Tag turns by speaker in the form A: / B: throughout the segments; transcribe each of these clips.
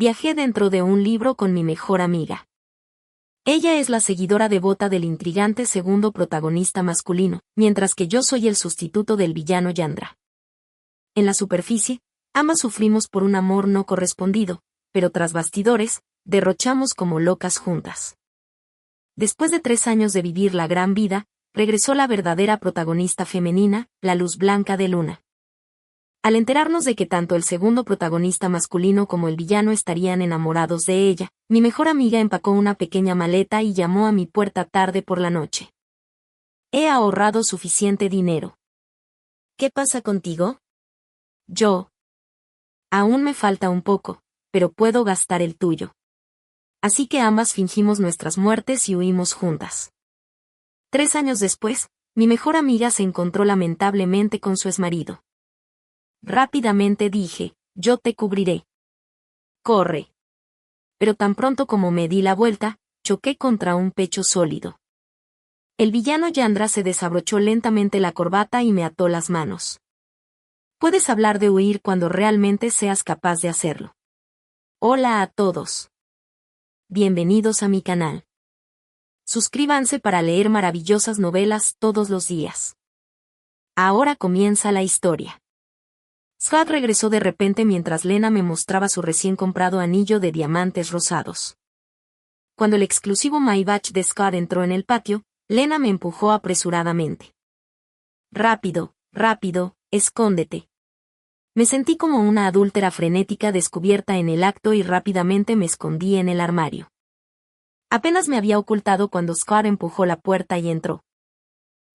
A: Viajé dentro de un libro con mi mejor amiga. Ella es la seguidora devota del intrigante segundo protagonista masculino, mientras que yo soy el sustituto del villano Yandra. En la superficie, ambas sufrimos por un amor no correspondido, pero tras bastidores, derrochamos como locas juntas. Después de 3 años de vivir la gran vida, regresó la verdadera protagonista femenina, la luz blanca de Luna. Al enterarnos de que tanto el segundo protagonista masculino como el villano estarían enamorados de ella, mi mejor amiga empacó una pequeña maleta y llamó a mi puerta tarde por la noche. He ahorrado suficiente dinero. ¿Qué pasa contigo? Yo. Aún me falta un poco, pero puedo gastar el tuyo. Así que ambas fingimos nuestras muertes y huimos juntas. 3 años después, mi mejor amiga se encontró lamentablemente con su exmarido. Rápidamente dije, yo te cubriré. Corre. Pero tan pronto como me di la vuelta, choqué contra un pecho sólido. El villano Yandra se desabrochó lentamente la corbata y me ató las manos. Puedes hablar de huir cuando realmente seas capaz de hacerlo. Hola a todos. Bienvenidos a mi canal. Suscríbanse para leer maravillosas novelas todos los días. Ahora comienza la historia. Scott regresó de repente mientras Lena me mostraba su recién comprado anillo de diamantes rosados. Cuando el exclusivo Maybach de Scott entró en el patio, Lena me empujó apresuradamente. Rápido, rápido, escóndete. Me sentí como una adúltera frenética descubierta en el acto y rápidamente me escondí en el armario. Apenas me había ocultado cuando Scott empujó la puerta y entró.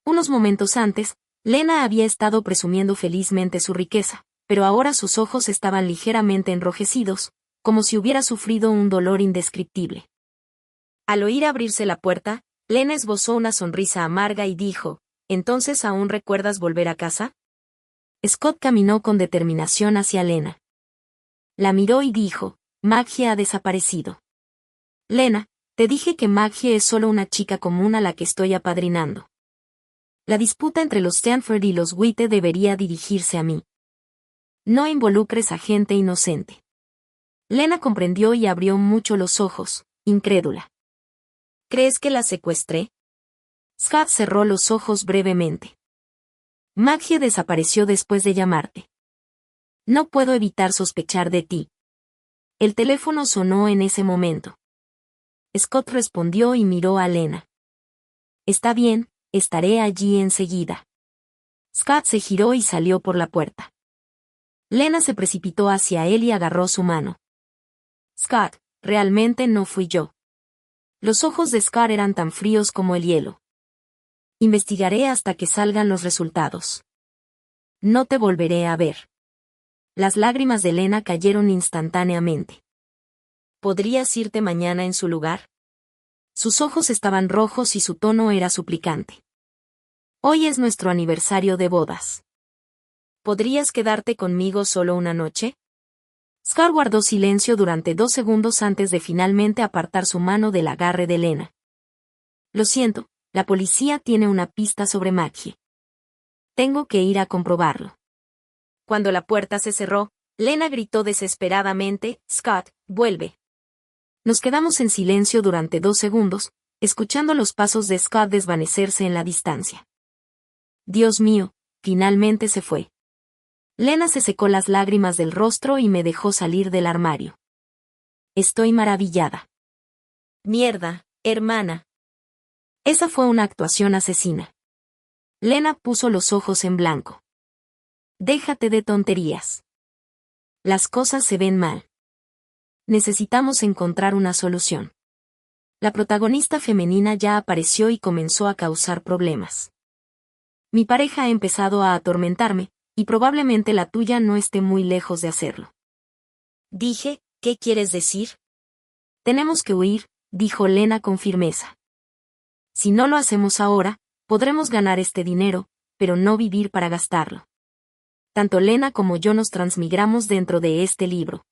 A: Unos momentos antes, Lena había estado presumiendo felizmente su riqueza, pero ahora sus ojos estaban ligeramente enrojecidos, como si hubiera sufrido un dolor indescriptible. Al oír abrirse la puerta, Lena esbozó una sonrisa amarga y dijo, ¿entonces aún recuerdas volver a casa? Scott caminó con determinación hacia Lena. La miró y dijo, Maggie ha desaparecido. Lena, te dije que Maggie es solo una chica común a la que estoy apadrinando. La disputa entre los Stanford y los White debería dirigirse a mí. No involucres a gente inocente. Lena comprendió y abrió mucho los ojos, incrédula. ¿Crees que la secuestré? Scott cerró los ojos brevemente. Maggie desapareció después de llamarte. No puedo evitar sospechar de ti. El teléfono sonó en ese momento. Scott respondió y miró a Lena. Está bien, estaré allí enseguida. Scott se giró y salió por la puerta. Lena se precipitó hacia él y agarró su mano. Scott, realmente no fui yo. Los ojos de Scott eran tan fríos como el hielo. Investigaré hasta que salgan los resultados. No te volveré a ver. Las lágrimas de Lena cayeron instantáneamente. ¿Podrías irte mañana en su lugar? Sus ojos estaban rojos y su tono era suplicante. Hoy es nuestro aniversario de bodas. ¿Podrías quedarte conmigo solo una noche? Scott guardó silencio durante 2 segundos antes de finalmente apartar su mano del agarre de Lena. Lo siento, la policía tiene una pista sobre Maggie. Tengo que ir a comprobarlo. Cuando la puerta se cerró, Lena gritó desesperadamente, Scott, vuelve. Nos quedamos en silencio durante 2 segundos, escuchando los pasos de Scott desvanecerse en la distancia. Dios mío, finalmente se fue. Lena se secó las lágrimas del rostro y me dejó salir del armario. Estoy maravillada. Mierda, hermana. Esa fue una actuación asesina. Lena puso los ojos en blanco. Déjate de tonterías. Las cosas se ven mal. Necesitamos encontrar una solución. La protagonista femenina ya apareció y comenzó a causar problemas. Mi pareja ha empezado a atormentarme, y probablemente la tuya no esté muy lejos de hacerlo. Dije, ¿qué quieres decir? Tenemos que huir, dijo Lena con firmeza. Si no lo hacemos ahora, podremos ganar este dinero, pero no vivir para gastarlo. Tanto Lena como yo nos transmigramos dentro de este libro.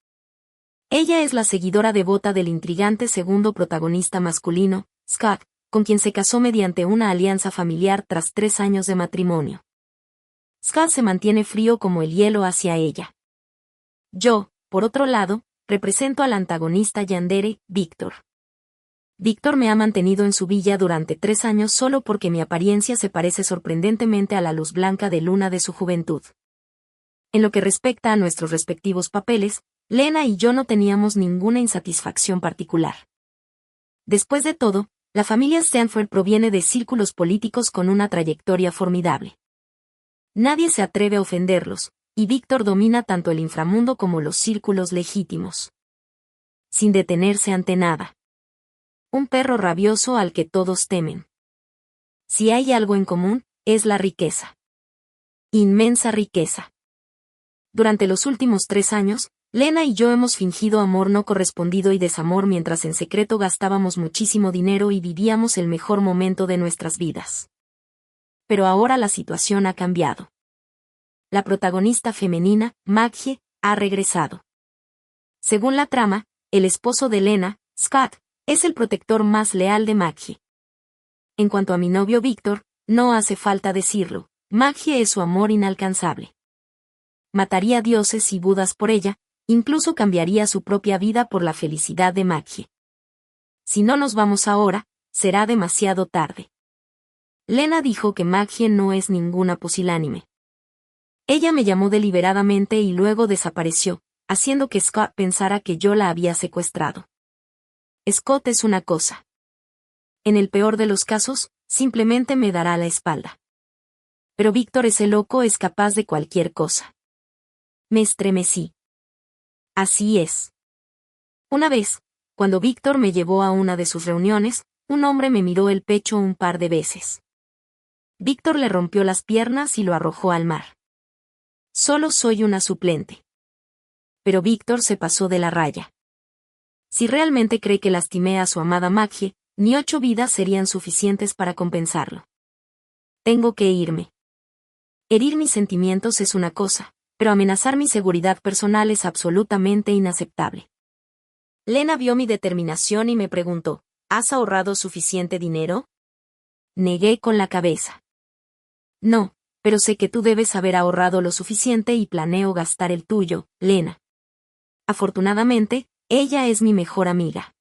A: Ella es la seguidora devota del intrigante segundo protagonista masculino, Scott, con quien se casó mediante una alianza familiar tras 3 años de matrimonio. Scott se mantiene frío como el hielo hacia ella. Yo, por otro lado, represento al antagonista yandere, Víctor. Víctor me ha mantenido en su villa durante 3 años solo porque mi apariencia se parece sorprendentemente a la luz blanca de luna de su juventud. En lo que respecta a nuestros respectivos papeles, Lena y yo no teníamos ninguna insatisfacción particular. Después de todo, la familia Stanford proviene de círculos políticos con una trayectoria formidable. Nadie se atreve a ofenderlos, y Víctor domina tanto el inframundo como los círculos legítimos. Sin detenerse ante nada. Un perro rabioso al que todos temen. Si hay algo en común, es la riqueza. Inmensa riqueza. Durante los últimos 3 años, Lena y yo hemos fingido amor no correspondido y desamor mientras en secreto gastábamos muchísimo dinero y vivíamos el mejor momento de nuestras vidas. Pero ahora la situación ha cambiado. La protagonista femenina, Maggie, ha regresado. Según la trama, el esposo de Lena, Scott, es el protector más leal de Maggie. En cuanto a mi novio Víctor, no hace falta decirlo, Maggie es su amor inalcanzable. Mataría dioses y budas por ella, incluso cambiaría su propia vida por la felicidad de Maggie. Si no nos vamos ahora, será demasiado tarde. Lena dijo que Maggie no es ninguna pusilánime. Ella me llamó deliberadamente y luego desapareció, haciendo que Scott pensara que yo la había secuestrado. Scott es una cosa. En el peor de los casos, simplemente me dará la espalda. Pero Víctor, ese loco, es capaz de cualquier cosa. Me estremecí. Así es. Una vez, cuando Víctor me llevó a una de sus reuniones, un hombre me miró el pecho un par de veces. Víctor le rompió las piernas y lo arrojó al mar. Solo soy una suplente. Pero Víctor se pasó de la raya. Si realmente cree que lastimé a su amada Maggie, ni 8 vidas serían suficientes para compensarlo. Tengo que irme. Herir mis sentimientos es una cosa, pero amenazar mi seguridad personal es absolutamente inaceptable. Lena vio mi determinación y me preguntó, ¿has ahorrado suficiente dinero? Negué con la cabeza. No, pero sé que tú debes haber ahorrado lo suficiente y planeo gastar el tuyo, Lena. Afortunadamente, ella es mi mejor amiga.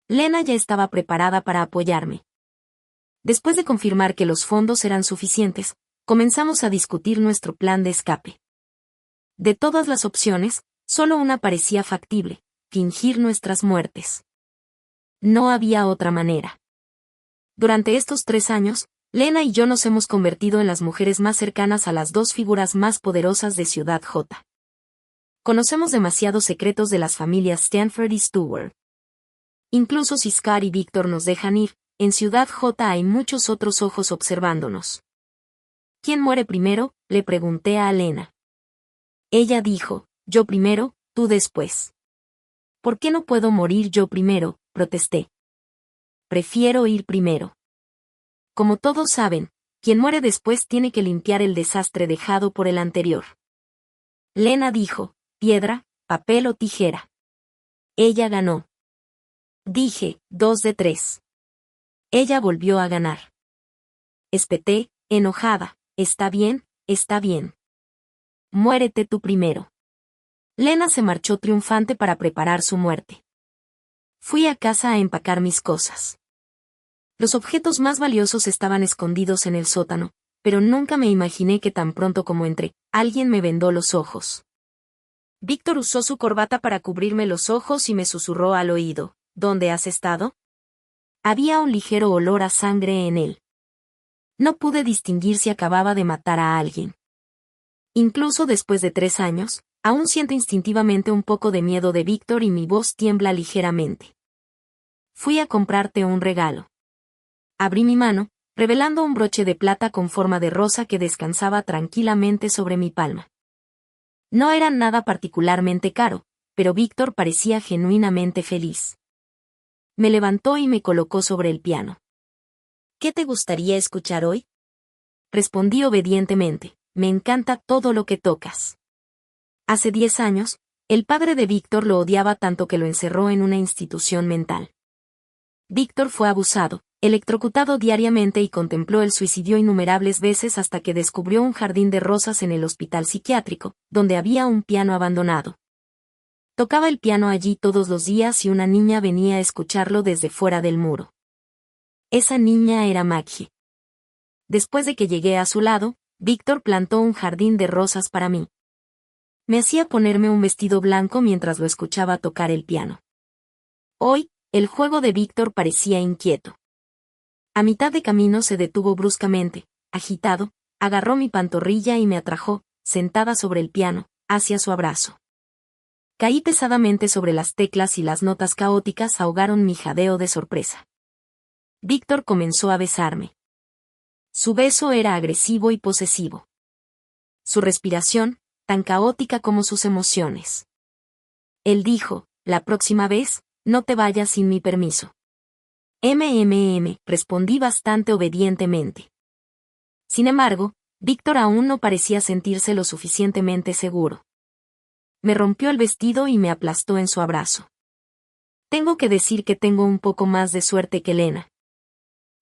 A: Lena ya estaba preparada para apoyarme. Después de confirmar que los fondos eran suficientes, comenzamos a discutir nuestro plan de escape. De todas las opciones, solo una parecía factible: fingir nuestras muertes. No había otra manera. Durante estos 3 años, Lena y yo nos hemos convertido en las mujeres más cercanas a las 2 figuras más poderosas de Ciudad J. Conocemos demasiados secretos de las familias Stanford y Stewart. Incluso si Scott y Víctor nos dejan ir, en Ciudad J hay muchos otros ojos observándonos. ¿Quién muere primero?, le pregunté a Lena. Ella dijo, yo primero, tú después. ¿Por qué no puedo morir yo primero?, protesté. Prefiero ir primero. Como todos saben, quien muere después tiene que limpiar el desastre dejado por el anterior. Lena dijo, piedra, papel o tijera. Ella ganó. Dije, 2 de 3. Ella volvió a ganar. Espeté, enojada, está bien, está bien. Muérete tú primero. Lena se marchó triunfante para preparar su muerte. Fui a casa a empacar mis cosas. Los objetos más valiosos estaban escondidos en el sótano, pero nunca me imaginé que tan pronto como entré, alguien me vendó los ojos. Víctor usó su corbata para cubrirme los ojos y me susurró al oído, ¿dónde has estado? Había un ligero olor a sangre en él. No pude distinguir si acababa de matar a alguien. Incluso después de 3 años, aún siento instintivamente un poco de miedo de Víctor y mi voz tiembla ligeramente. Fui a comprarte un regalo. Abrí mi mano, revelando un broche de plata con forma de rosa que descansaba tranquilamente sobre mi palma. No era nada particularmente caro, pero Víctor parecía genuinamente feliz. Me levantó y me colocó sobre el piano. ¿Qué te gustaría escuchar hoy? Respondí obedientemente, me encanta todo lo que tocas. Hace 10 años, el padre de Víctor lo odiaba tanto que lo encerró en una institución mental. Víctor fue abusado, electrocutado diariamente y contempló el suicidio innumerables veces hasta que descubrió un jardín de rosas en el hospital psiquiátrico, donde había un piano abandonado. Tocaba el piano allí todos los días y una niña venía a escucharlo desde fuera del muro. Esa niña era Maggie. Después de que llegué a su lado, Víctor plantó un jardín de rosas para mí. Me hacía ponerme un vestido blanco mientras lo escuchaba tocar el piano. Hoy, el juego de Víctor parecía inquieto. A mitad de camino se detuvo bruscamente, agitado, agarró mi pantorrilla y me atrajo, sentada sobre el piano, hacia su abrazo. Caí pesadamente sobre las teclas y las notas caóticas ahogaron mi jadeo de sorpresa. Víctor comenzó a besarme. Su beso era agresivo y posesivo. Su respiración, tan caótica como sus emociones. Él dijo, la próxima vez, no te vayas sin mi permiso. Respondí bastante obedientemente. Sin embargo, Víctor aún no parecía sentirse lo suficientemente seguro. Me rompió el vestido y me aplastó en su abrazo. Tengo que decir que tengo un poco más de suerte que Lena.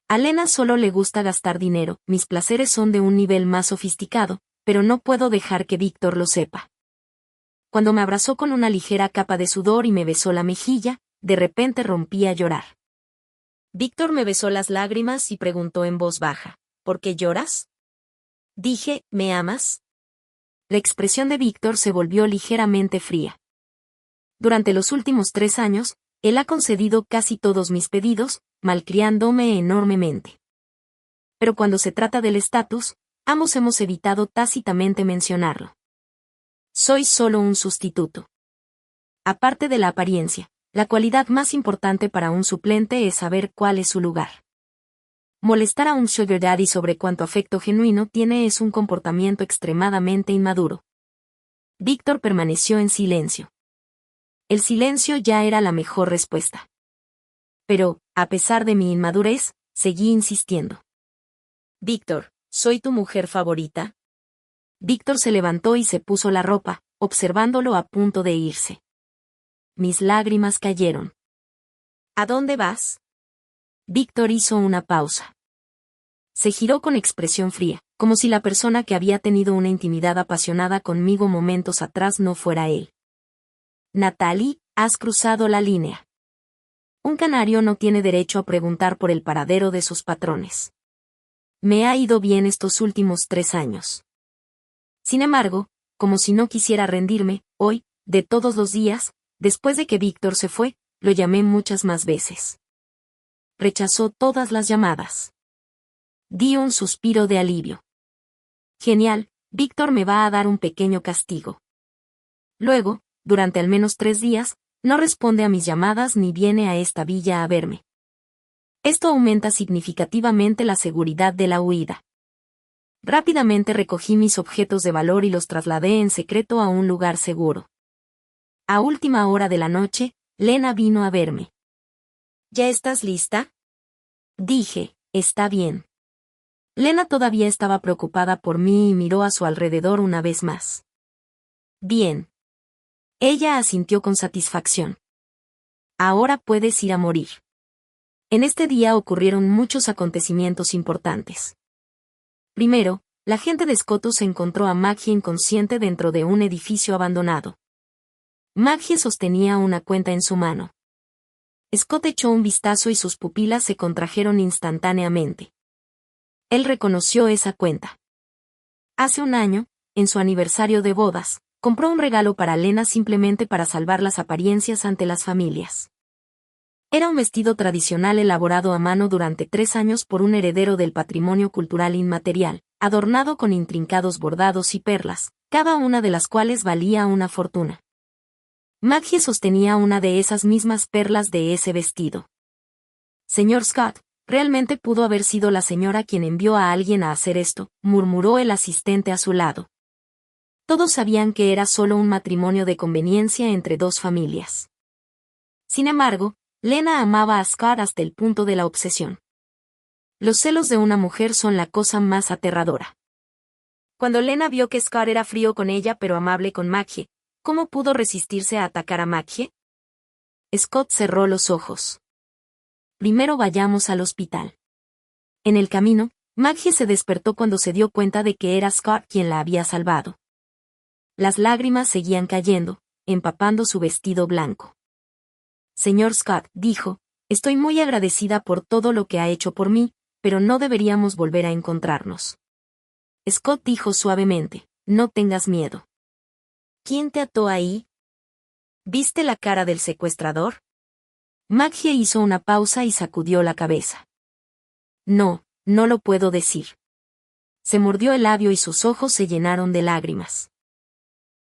A: A Lena solo le gusta gastar dinero, mis placeres son de un nivel más sofisticado, pero no puedo dejar que Víctor lo sepa. Cuando me abrazó con una ligera capa de sudor y me besó la mejilla, de repente rompí a llorar. Víctor me besó las lágrimas y preguntó en voz baja, ¿por qué lloras? Dije, ¿me amas? La expresión de Víctor se volvió ligeramente fría. Durante los últimos 3 años, él ha concedido casi todos mis pedidos, malcriándome enormemente. Pero cuando se trata del estatus, ambos hemos evitado tácitamente mencionarlo. Soy solo un sustituto. Aparte de la apariencia, la cualidad más importante para un suplente es saber cuál es su lugar. Molestar a un sugar daddy sobre cuánto afecto genuino tiene es un comportamiento extremadamente inmaduro. Víctor permaneció en silencio. El silencio ya era la mejor respuesta. Pero, a pesar de mi inmadurez, seguí insistiendo. Víctor, ¿soy tu mujer favorita? Víctor se levantó y se puso la ropa, observándolo a punto de irse. Mis lágrimas cayeron. ¿A dónde vas? Víctor hizo una pausa. Se giró con expresión fría, como si la persona que había tenido una intimidad apasionada conmigo momentos atrás no fuera él. Natalie, has cruzado la línea. Un canario no tiene derecho a preguntar por el paradero de sus patrones. Me ha ido bien estos últimos 3 años. Sin embargo, como si no quisiera rendirme, hoy, de todos los días, después de que Víctor se fue, lo llamé muchas más veces. Rechazó todas las llamadas. Di un suspiro de alivio. Genial, Víctor me va a dar un pequeño castigo. Luego, durante al menos 3 días, no responde a mis llamadas ni viene a esta villa a verme. Esto aumenta significativamente la seguridad de la huida. Rápidamente recogí mis objetos de valor y los trasladé en secreto a un lugar seguro. A última hora de la noche, Lena vino a verme. ¿Ya estás lista? Dije, está bien. Lena todavía estaba preocupada por mí y miró a su alrededor una vez más. Bien. Ella asintió con satisfacción. Ahora puedes ir a morir. En este día ocurrieron muchos acontecimientos importantes. Primero, la gente de Scotus encontró a Maggie inconsciente dentro de un edificio abandonado. Maggie sostenía una cuenta en su mano. Scott echó un vistazo y sus pupilas se contrajeron instantáneamente. Él reconoció esa cuenta. Hace un año, en su aniversario de bodas, compró un regalo para Lena simplemente para salvar las apariencias ante las familias. Era un vestido tradicional elaborado a mano durante 3 años por un heredero del patrimonio cultural inmaterial, adornado con intrincados bordados y perlas, cada una de las cuales valía una fortuna. Maggie sostenía una de esas mismas perlas de ese vestido. Señor Scott, realmente pudo haber sido la señora quien envió a alguien a hacer esto, murmuró el asistente a su lado. Todos sabían que era solo un matrimonio de conveniencia entre 2 familias. Sin embargo, Lena amaba a Scott hasta el punto de la obsesión. Los celos de una mujer son la cosa más aterradora. Cuando Lena vio que Scott era frío con ella pero amable con Maggie, ¿cómo pudo resistirse a atacar a Maggie? Scott cerró los ojos. Primero vayamos al hospital. En el camino, Maggie se despertó cuando se dio cuenta de que era Scott quien la había salvado. Las lágrimas seguían cayendo, empapando su vestido blanco. Señor Scott, dijo, estoy muy agradecida por todo lo que ha hecho por mí, pero no deberíamos volver a encontrarnos. Scott dijo suavemente, no tengas miedo. ¿Quién te ató ahí? ¿Viste la cara del secuestrador? Maggie hizo una pausa y sacudió la cabeza. No, no lo puedo decir. Se mordió el labio y sus ojos se llenaron de lágrimas.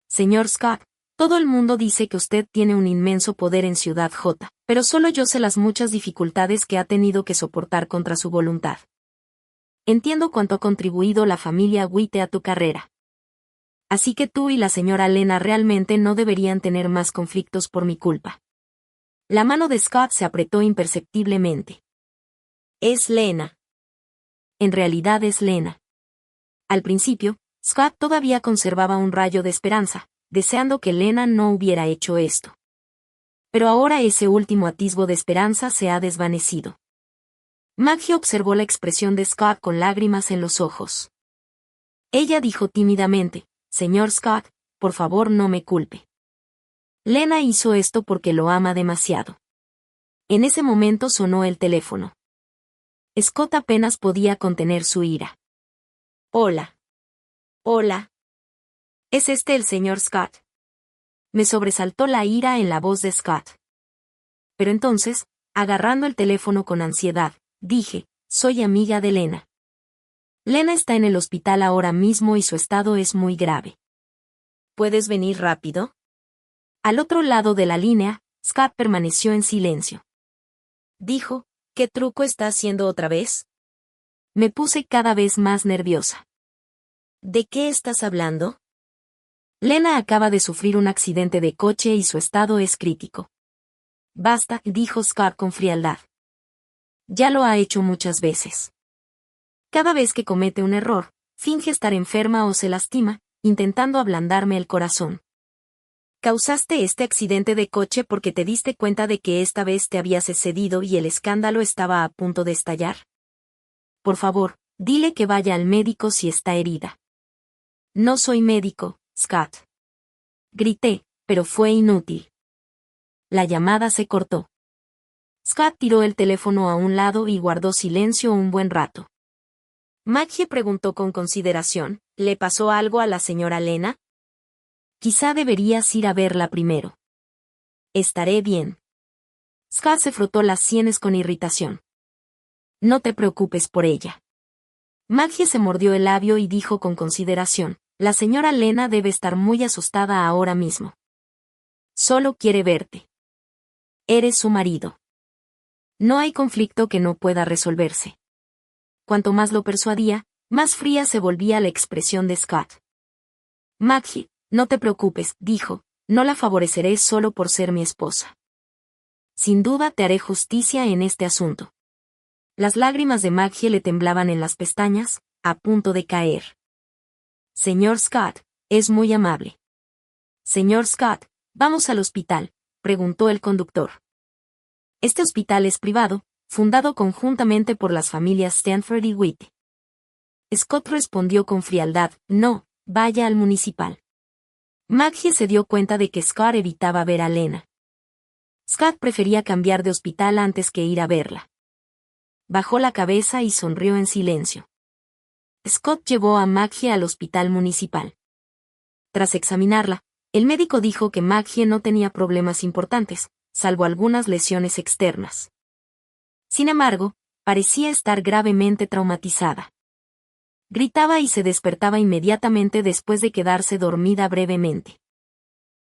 A: Señor Scott, todo el mundo dice que usted tiene un inmenso poder en Ciudad J, pero solo yo sé las muchas dificultades que ha tenido que soportar contra su voluntad. Entiendo cuánto ha contribuido la familia Witte a tu carrera. Así que tú y la señora Lena realmente no deberían tener más conflictos por mi culpa. La mano de Scott se apretó imperceptiblemente. Es Lena. En realidad es Lena. Al principio, Scott todavía conservaba un rayo de esperanza, deseando que Lena no hubiera hecho esto. Pero ahora ese último atisbo de esperanza se ha desvanecido. Maggie observó la expresión de Scott con lágrimas en los ojos. Ella dijo tímidamente, Señor Scott, por favor no me culpe. Lena hizo esto porque lo ama demasiado. En ese momento sonó el teléfono. Scott apenas podía contener su ira. Hola. Hola. ¿Es este el señor Scott? Me sobresaltó la ira en la voz de Scott. Pero entonces, agarrando el teléfono con ansiedad, dije, soy amiga de Lena. Lena está en el hospital ahora mismo y su estado es muy grave. ¿Puedes venir rápido? Al otro lado de la línea, Scott permaneció en silencio. Dijo, ¿qué truco está haciendo otra vez? Me puse cada vez más nerviosa. ¿De qué estás hablando? Lena acaba de sufrir un accidente de coche y su estado es crítico. Basta, dijo Scott con frialdad. Ya lo ha hecho muchas veces. Cada vez que comete un error, finge estar enferma o se lastima, intentando ablandarme el corazón. Causaste este accidente de coche porque te diste cuenta de que esta vez te habías excedido y el escándalo estaba a punto de estallar. Por favor, dile que vaya al médico si está herida. No soy médico, Scott. Grité, pero fue inútil. La llamada se cortó. Scott tiró el teléfono a un lado y guardó silencio un buen rato. Maggie preguntó con consideración, ¿le pasó algo a la señora Lena? Quizá deberías ir a verla primero. Estaré bien. Scott se frotó las sienes con irritación. No te preocupes por ella. Maggie se mordió el labio y dijo con consideración, la señora Lena debe estar muy asustada ahora mismo. Solo quiere verte. Eres su marido. No hay conflicto que no pueda resolverse. Cuanto más lo persuadía, más fría se volvía la expresión de Scott. Maggie, no te preocupes, dijo, no la favoreceré solo por ser mi esposa. Sin duda te haré justicia en este asunto. Las lágrimas de Maggie le temblaban en las pestañas, a punto de caer. Señor Scott, es muy amable. Señor Scott, ¿vamos al hospital?, preguntó el conductor. Este hospital es privado, fundado conjuntamente por las familias Stanford y Witte. Scott respondió con frialdad, no, vaya al municipal. Maggie se dio cuenta de que Scott evitaba ver a Lena. Scott prefería cambiar de hospital antes que ir a verla. Bajó la cabeza y sonrió en silencio. Scott llevó a Maggie al hospital municipal. Tras examinarla, el médico dijo que Maggie no tenía problemas importantes, salvo algunas lesiones externas. Sin embargo, parecía estar gravemente traumatizada. Gritaba y se despertaba inmediatamente después de quedarse dormida brevemente.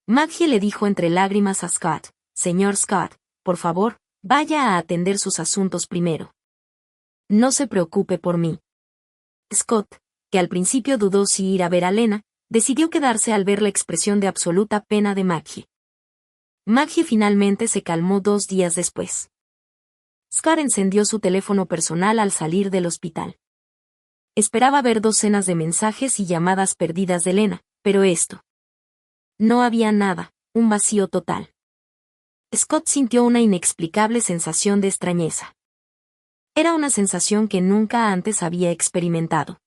A: Maggie le dijo entre lágrimas a Scott, Señor Scott, por favor, vaya a atender sus asuntos primero. No se preocupe por mí. Scott, que al principio dudó si ir a ver a Lena, decidió quedarse al ver la expresión de absoluta pena de Maggie. Maggie finalmente se calmó 2 días después. Scott encendió su teléfono personal al salir del hospital. Esperaba ver docenas de mensajes y llamadas perdidas de Lena, pero esto. No había nada, un vacío total. Scott sintió una inexplicable sensación de extrañeza. Era una sensación que nunca antes había experimentado.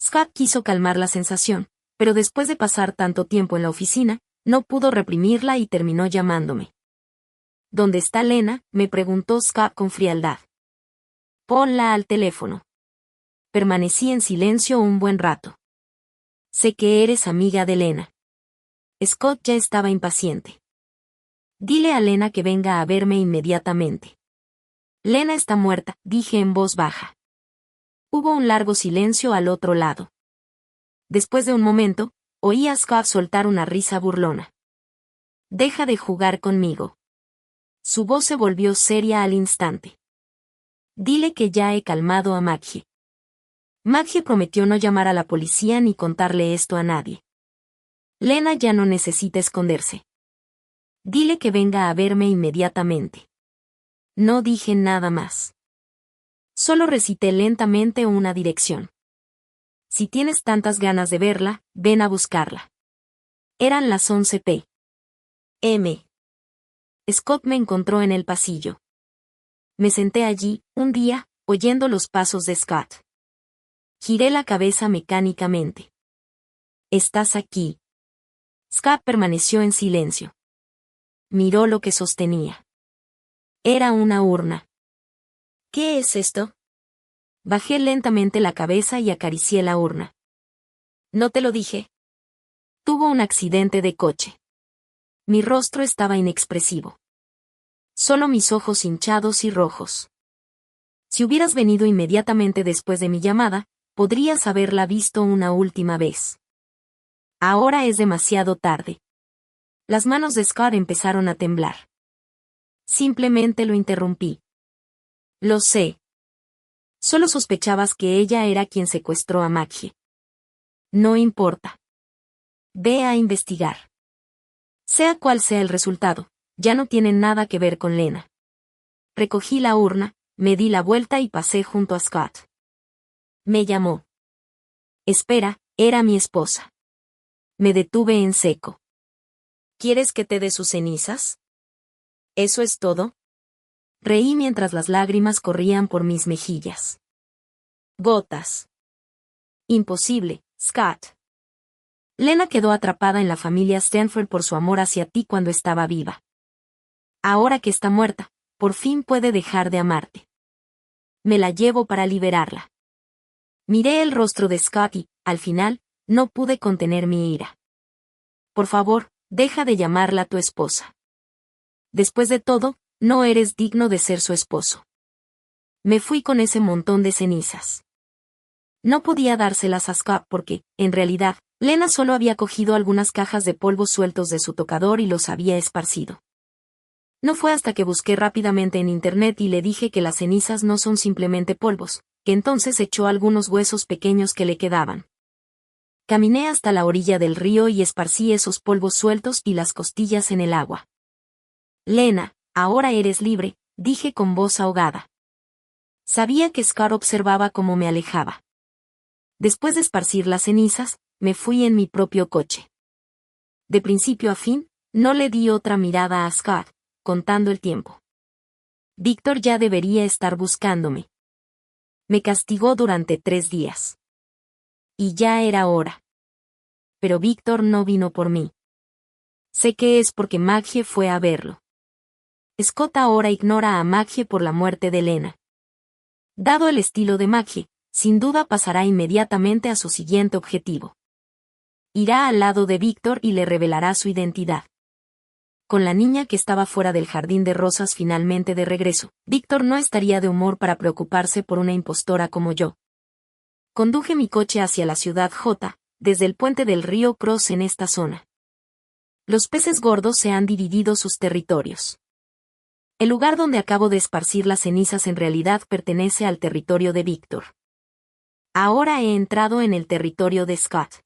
A: Scott quiso calmar la sensación, pero después de pasar tanto tiempo en la oficina, No pudo reprimirla y terminó llamándome. ¿Dónde está Lena?, me preguntó Scott con frialdad. Ponla al teléfono. Permanecí en silencio un buen rato. Sé que eres amiga de Lena. Scott ya estaba impaciente. Dile a Lena que venga a verme inmediatamente. Lena está muerta, dije en voz baja. Hubo un largo silencio al otro lado. Después de un momento, oí a Scott soltar una risa burlona. Deja de jugar conmigo. Su voz se volvió seria al instante. Dile que ya he calmado a Maggie. Maggie prometió no llamar a la policía ni contarle esto a nadie. Lena ya no necesita esconderse. Dile que venga a verme inmediatamente. No dije nada más. Solo recité lentamente una dirección. Si tienes tantas ganas de verla, ven a buscarla. Eran las 11 p.m. Scott me encontró en el pasillo. Me senté allí, un día, oyendo los pasos de Scott. Giré la cabeza mecánicamente. ¿Estás aquí? Scott permaneció en silencio. Miró lo que sostenía. Era una urna. ¿Qué es esto? Bajé lentamente la cabeza y acaricié la urna. ¿No te lo dije? Tuvo un accidente de coche. Mi rostro estaba inexpresivo. Solo mis ojos hinchados y rojos. Si hubieras venido inmediatamente después de mi llamada, podrías haberla visto una última vez. Ahora es demasiado tarde. Las manos de Scott empezaron a temblar. Simplemente lo interrumpí. Lo sé. Solo sospechabas que ella era quien secuestró a Maggie. No importa. Ve a investigar. Sea cual sea el resultado, ya no tiene nada que ver con Lena. Recogí la urna, me di la vuelta y pasé junto a Scott. Me llamó. Espera, era mi esposa. Me detuve en seco. ¿Quieres que te dé sus cenizas? ¿Eso es todo? Reí mientras las lágrimas corrían por mis mejillas. Gotas. Imposible, Scott. Lena quedó atrapada en la familia Stanford por su amor hacia ti cuando estaba viva. Ahora que está muerta, por fin puede dejar de amarte. Me la llevo para liberarla. Miré el rostro de Scott y, al final, no pude contener mi ira. Por favor, deja de llamarla tu esposa. Después de todo, no eres digno de ser su esposo. Me fui con ese montón de cenizas. No podía dárselas a Scott porque, en realidad, Lena solo había cogido algunas cajas de polvos sueltos de su tocador y los había esparcido. No fue hasta que busqué rápidamente en internet y le dije que las cenizas no son simplemente polvos, que entonces echó algunos huesos pequeños que le quedaban. Caminé hasta la orilla del río y esparcí esos polvos sueltos y las costillas en el agua. Lena, ahora eres libre, dije con voz ahogada. Sabía que Scott observaba cómo me alejaba. Después de esparcir las cenizas, me fui en mi propio coche. De principio a fin, no le di otra mirada a Scott, contando el tiempo. Víctor ya debería estar buscándome. Me castigó durante 3 días. Y ya era hora. Pero Víctor no vino por mí. Sé que es porque Maggie fue a verlo. Scott ahora ignora a Maggie por la muerte de Lena. Dado el estilo de Maggie, sin duda pasará inmediatamente a su siguiente objetivo. Irá al lado de Víctor y le revelará su identidad. Con la niña que estaba fuera del jardín de rosas finalmente de regreso, Víctor no estaría de humor para preocuparse por una impostora como yo. Conduje mi coche hacia la ciudad J, desde el puente del río Cross en esta zona. Los peces gordos se han dividido sus territorios. El lugar donde acabo de esparcir las cenizas en realidad pertenece al territorio de Víctor. Ahora he entrado en el territorio de Scott.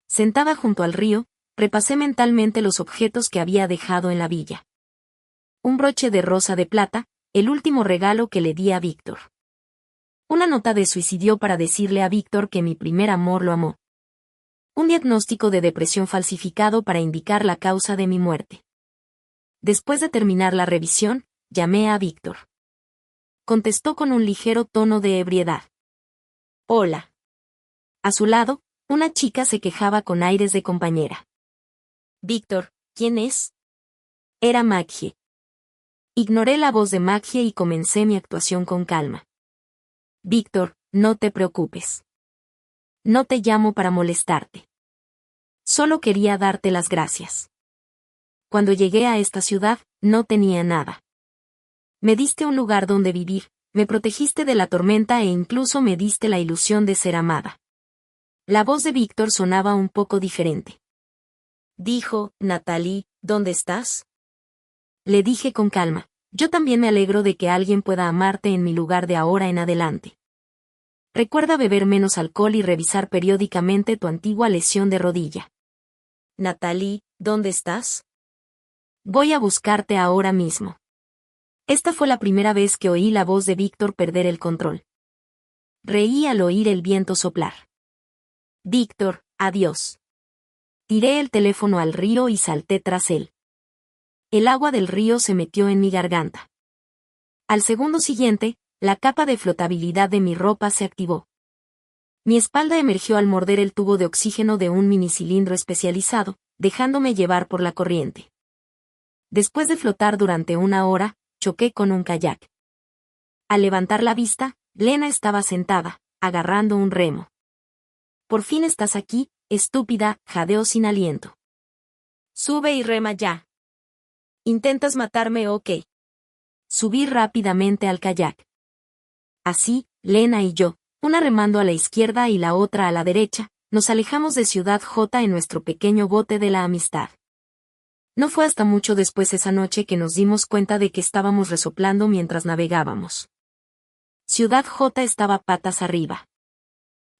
A: Sentada junto al río, repasé mentalmente los objetos que había dejado en la villa. Un broche de rosa de plata, el último regalo que le di a Víctor. Una nota de suicidio para decirle a Víctor que mi primer amor lo amó. Un diagnóstico de depresión falsificado para indicar la causa de mi muerte. Después de terminar la revisión, llamé a Víctor. Contestó con un ligero tono de ebriedad. Hola. A su lado, una chica se quejaba con aires de compañera. Víctor, ¿quién es? Era Maggie. Ignoré la voz de Maggie y comencé mi actuación con calma. Víctor, no te preocupes. No te llamo para molestarte. Solo quería darte las gracias. Cuando llegué a esta ciudad, no tenía nada. Me diste un lugar donde vivir, me protegiste de la tormenta e incluso me diste la ilusión de ser amada. La voz de Víctor sonaba un poco diferente. Dijo, Natalie, ¿dónde estás? Le dije con calma, yo también me alegro de que alguien pueda amarte en mi lugar de ahora en adelante. Recuerda beber menos alcohol y revisar periódicamente tu antigua lesión de rodilla. Natalie, ¿dónde estás? Voy a buscarte ahora mismo. Esta fue la primera vez que oí la voz de Víctor perder el control. Reí al oír el viento soplar. Víctor, adiós. Tiré el teléfono al río y salté tras él. El agua del río se metió en mi garganta. Al segundo siguiente, la capa de flotabilidad de mi ropa se activó. Mi espalda emergió al morder el tubo de oxígeno de un minicilindro especializado, dejándome llevar por la corriente. Después de flotar durante una hora, choqué con un kayak. Al levantar la vista, Lena estaba sentada, agarrando un remo. Por fin estás aquí, estúpida, jadeó sin aliento. Sube y rema ya. ¿Intentas matarme o qué? Subí rápidamente al kayak. Así, Lena y yo, una remando a la izquierda y la otra a la derecha, nos alejamos de Ciudad J en nuestro pequeño bote de la amistad. No fue hasta mucho después esa noche que nos dimos cuenta de que estábamos resoplando mientras navegábamos. Ciudad J estaba patas arriba.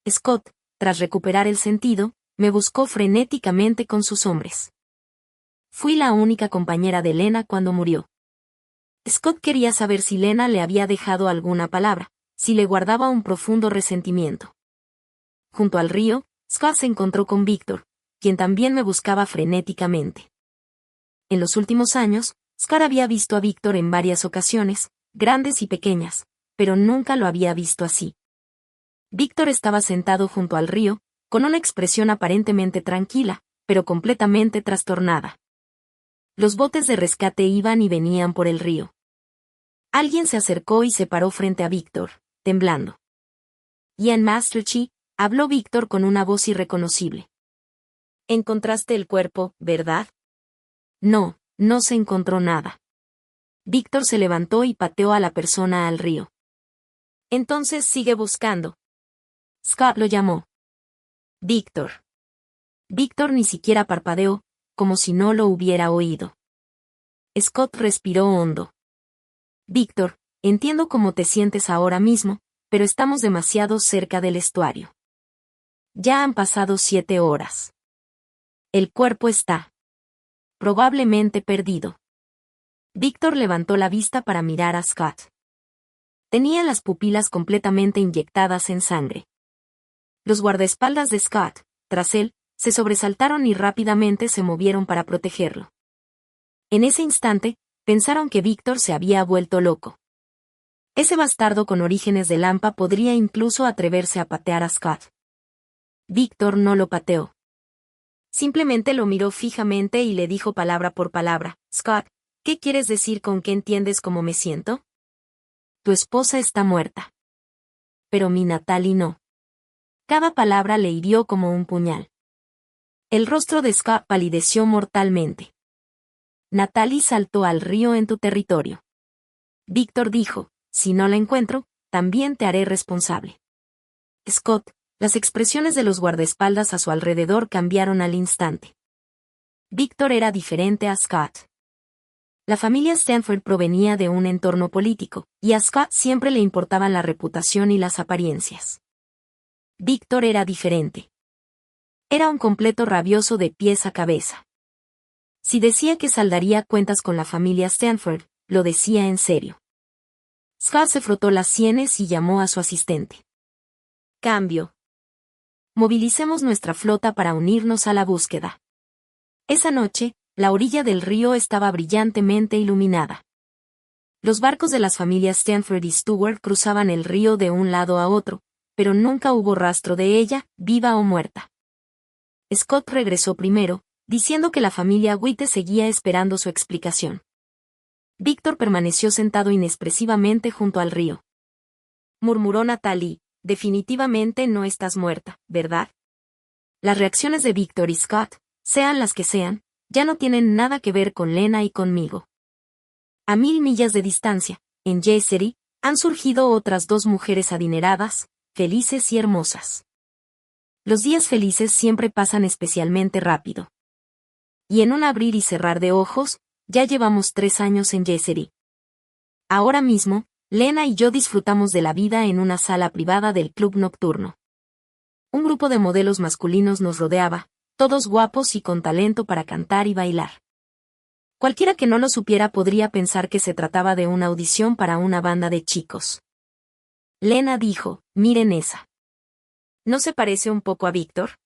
A: Scott, tras recuperar el sentido, me buscó frenéticamente con sus hombres. Fui la única compañera de Lena cuando murió. Scott quería saber si Lena le había dejado alguna palabra, si le guardaba un profundo resentimiento. Junto al río, Scott se encontró con Víctor, quien también me buscaba frenéticamente. En los últimos años, Scott había visto a Víctor en varias ocasiones, grandes y pequeñas, pero nunca lo había visto así. Víctor estaba sentado junto al río, con una expresión aparentemente tranquila, pero completamente trastornada. Los botes de rescate iban y venían por el río. Alguien se acercó y se paró frente a Víctor, temblando. Ian Masterchi, habló Víctor con una voz irreconocible. ¿Encontraste el cuerpo, verdad? No, no se encontró nada. Víctor se levantó y pateó a la persona al río. Entonces sigue buscando. Scott lo llamó. Víctor. Víctor ni siquiera parpadeó, como si no lo hubiera oído. Scott respiró hondo. Víctor, entiendo cómo te sientes ahora mismo, pero estamos demasiado cerca del estuario. Ya han pasado 7 horas. El cuerpo está probablemente perdido. Víctor levantó la vista para mirar a Scott. Tenía las pupilas completamente inyectadas en sangre. Los guardaespaldas de Scott, tras él, se sobresaltaron y rápidamente se movieron para protegerlo. En ese instante, pensaron que Víctor se había vuelto loco. Ese bastardo con orígenes de Lampa podría incluso atreverse a patear a Scott. Víctor no lo pateó. Simplemente lo miró fijamente y le dijo palabra por palabra, Scott, ¿qué quieres decir con qué entiendes cómo me siento? Tu esposa está muerta. Pero mi Natalie no. Cada palabra le hirió como un puñal. El rostro de Scott palideció mortalmente. Natalie saltó al río en tu territorio. Víctor dijo, si no la encuentro, también te haré responsable. Scott, las expresiones de los guardaespaldas a su alrededor cambiaron al instante. Víctor era diferente a Scott. La familia Stanford provenía de un entorno político, y a Scott siempre le importaban la reputación y las apariencias. Víctor era diferente. Era un completo rabioso de pies a cabeza. Si decía que saldaría cuentas con la familia Stanford, lo decía en serio. Scott se frotó las sienes y llamó a su asistente. Cambio. Movilicemos nuestra flota para unirnos a la búsqueda. Esa noche, la orilla del río estaba brillantemente iluminada. Los barcos de las familias Stanford y Stewart cruzaban el río de un lado a otro, pero nunca hubo rastro de ella, viva o muerta. Scott regresó primero, diciendo que la familia White seguía esperando su explicación. Víctor permaneció sentado inexpresivamente junto al río. Murmuró Natalie, definitivamente no estás muerta, ¿verdad? Las reacciones de Víctor y Scott, sean las que sean, ya no tienen nada que ver con Lena y conmigo. A 1000 millas de distancia, en Jesseri, han surgido otras 2 mujeres adineradas, felices y hermosas. Los días felices siempre pasan especialmente rápido. Y en un abrir y cerrar de ojos, ya llevamos 3 años en Jesseri. Ahora mismo, Lena y yo disfrutamos de la vida en una sala privada del club nocturno. Un grupo de modelos masculinos nos rodeaba, todos guapos y con talento para cantar y bailar. Cualquiera que no lo supiera podría pensar que se trataba de una audición para una banda de chicos. Lena dijo, miren esa. ¿No se parece un poco a Víctor?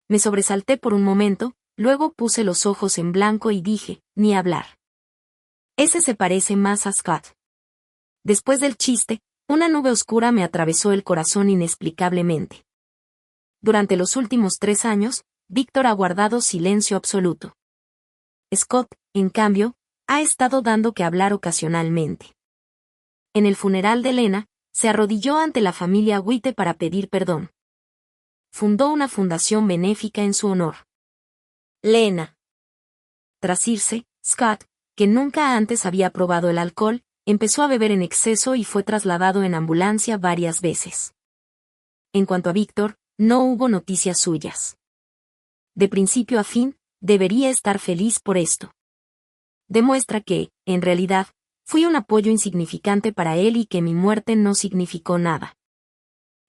A: Me sobresalté por un momento, luego puse los ojos en blanco y dije, ni hablar. Ese se parece más a Scott. Después del chiste, una nube oscura me atravesó el corazón inexplicablemente. Durante los últimos 3 años, Víctor ha guardado silencio absoluto. Scott, en cambio, ha estado dando que hablar ocasionalmente. En el funeral de Lena, se arrodilló ante la familia White para pedir perdón. Fundó una fundación benéfica en su honor. Lena. Tras irse, Scott, que nunca antes había probado el alcohol, empezó a beber en exceso y fue trasladado en ambulancia varias veces. En cuanto a Víctor, no hubo noticias suyas. De principio a fin, debería estar feliz por esto. Demuestra que, en realidad, fui un apoyo insignificante para él y que mi muerte no significó nada.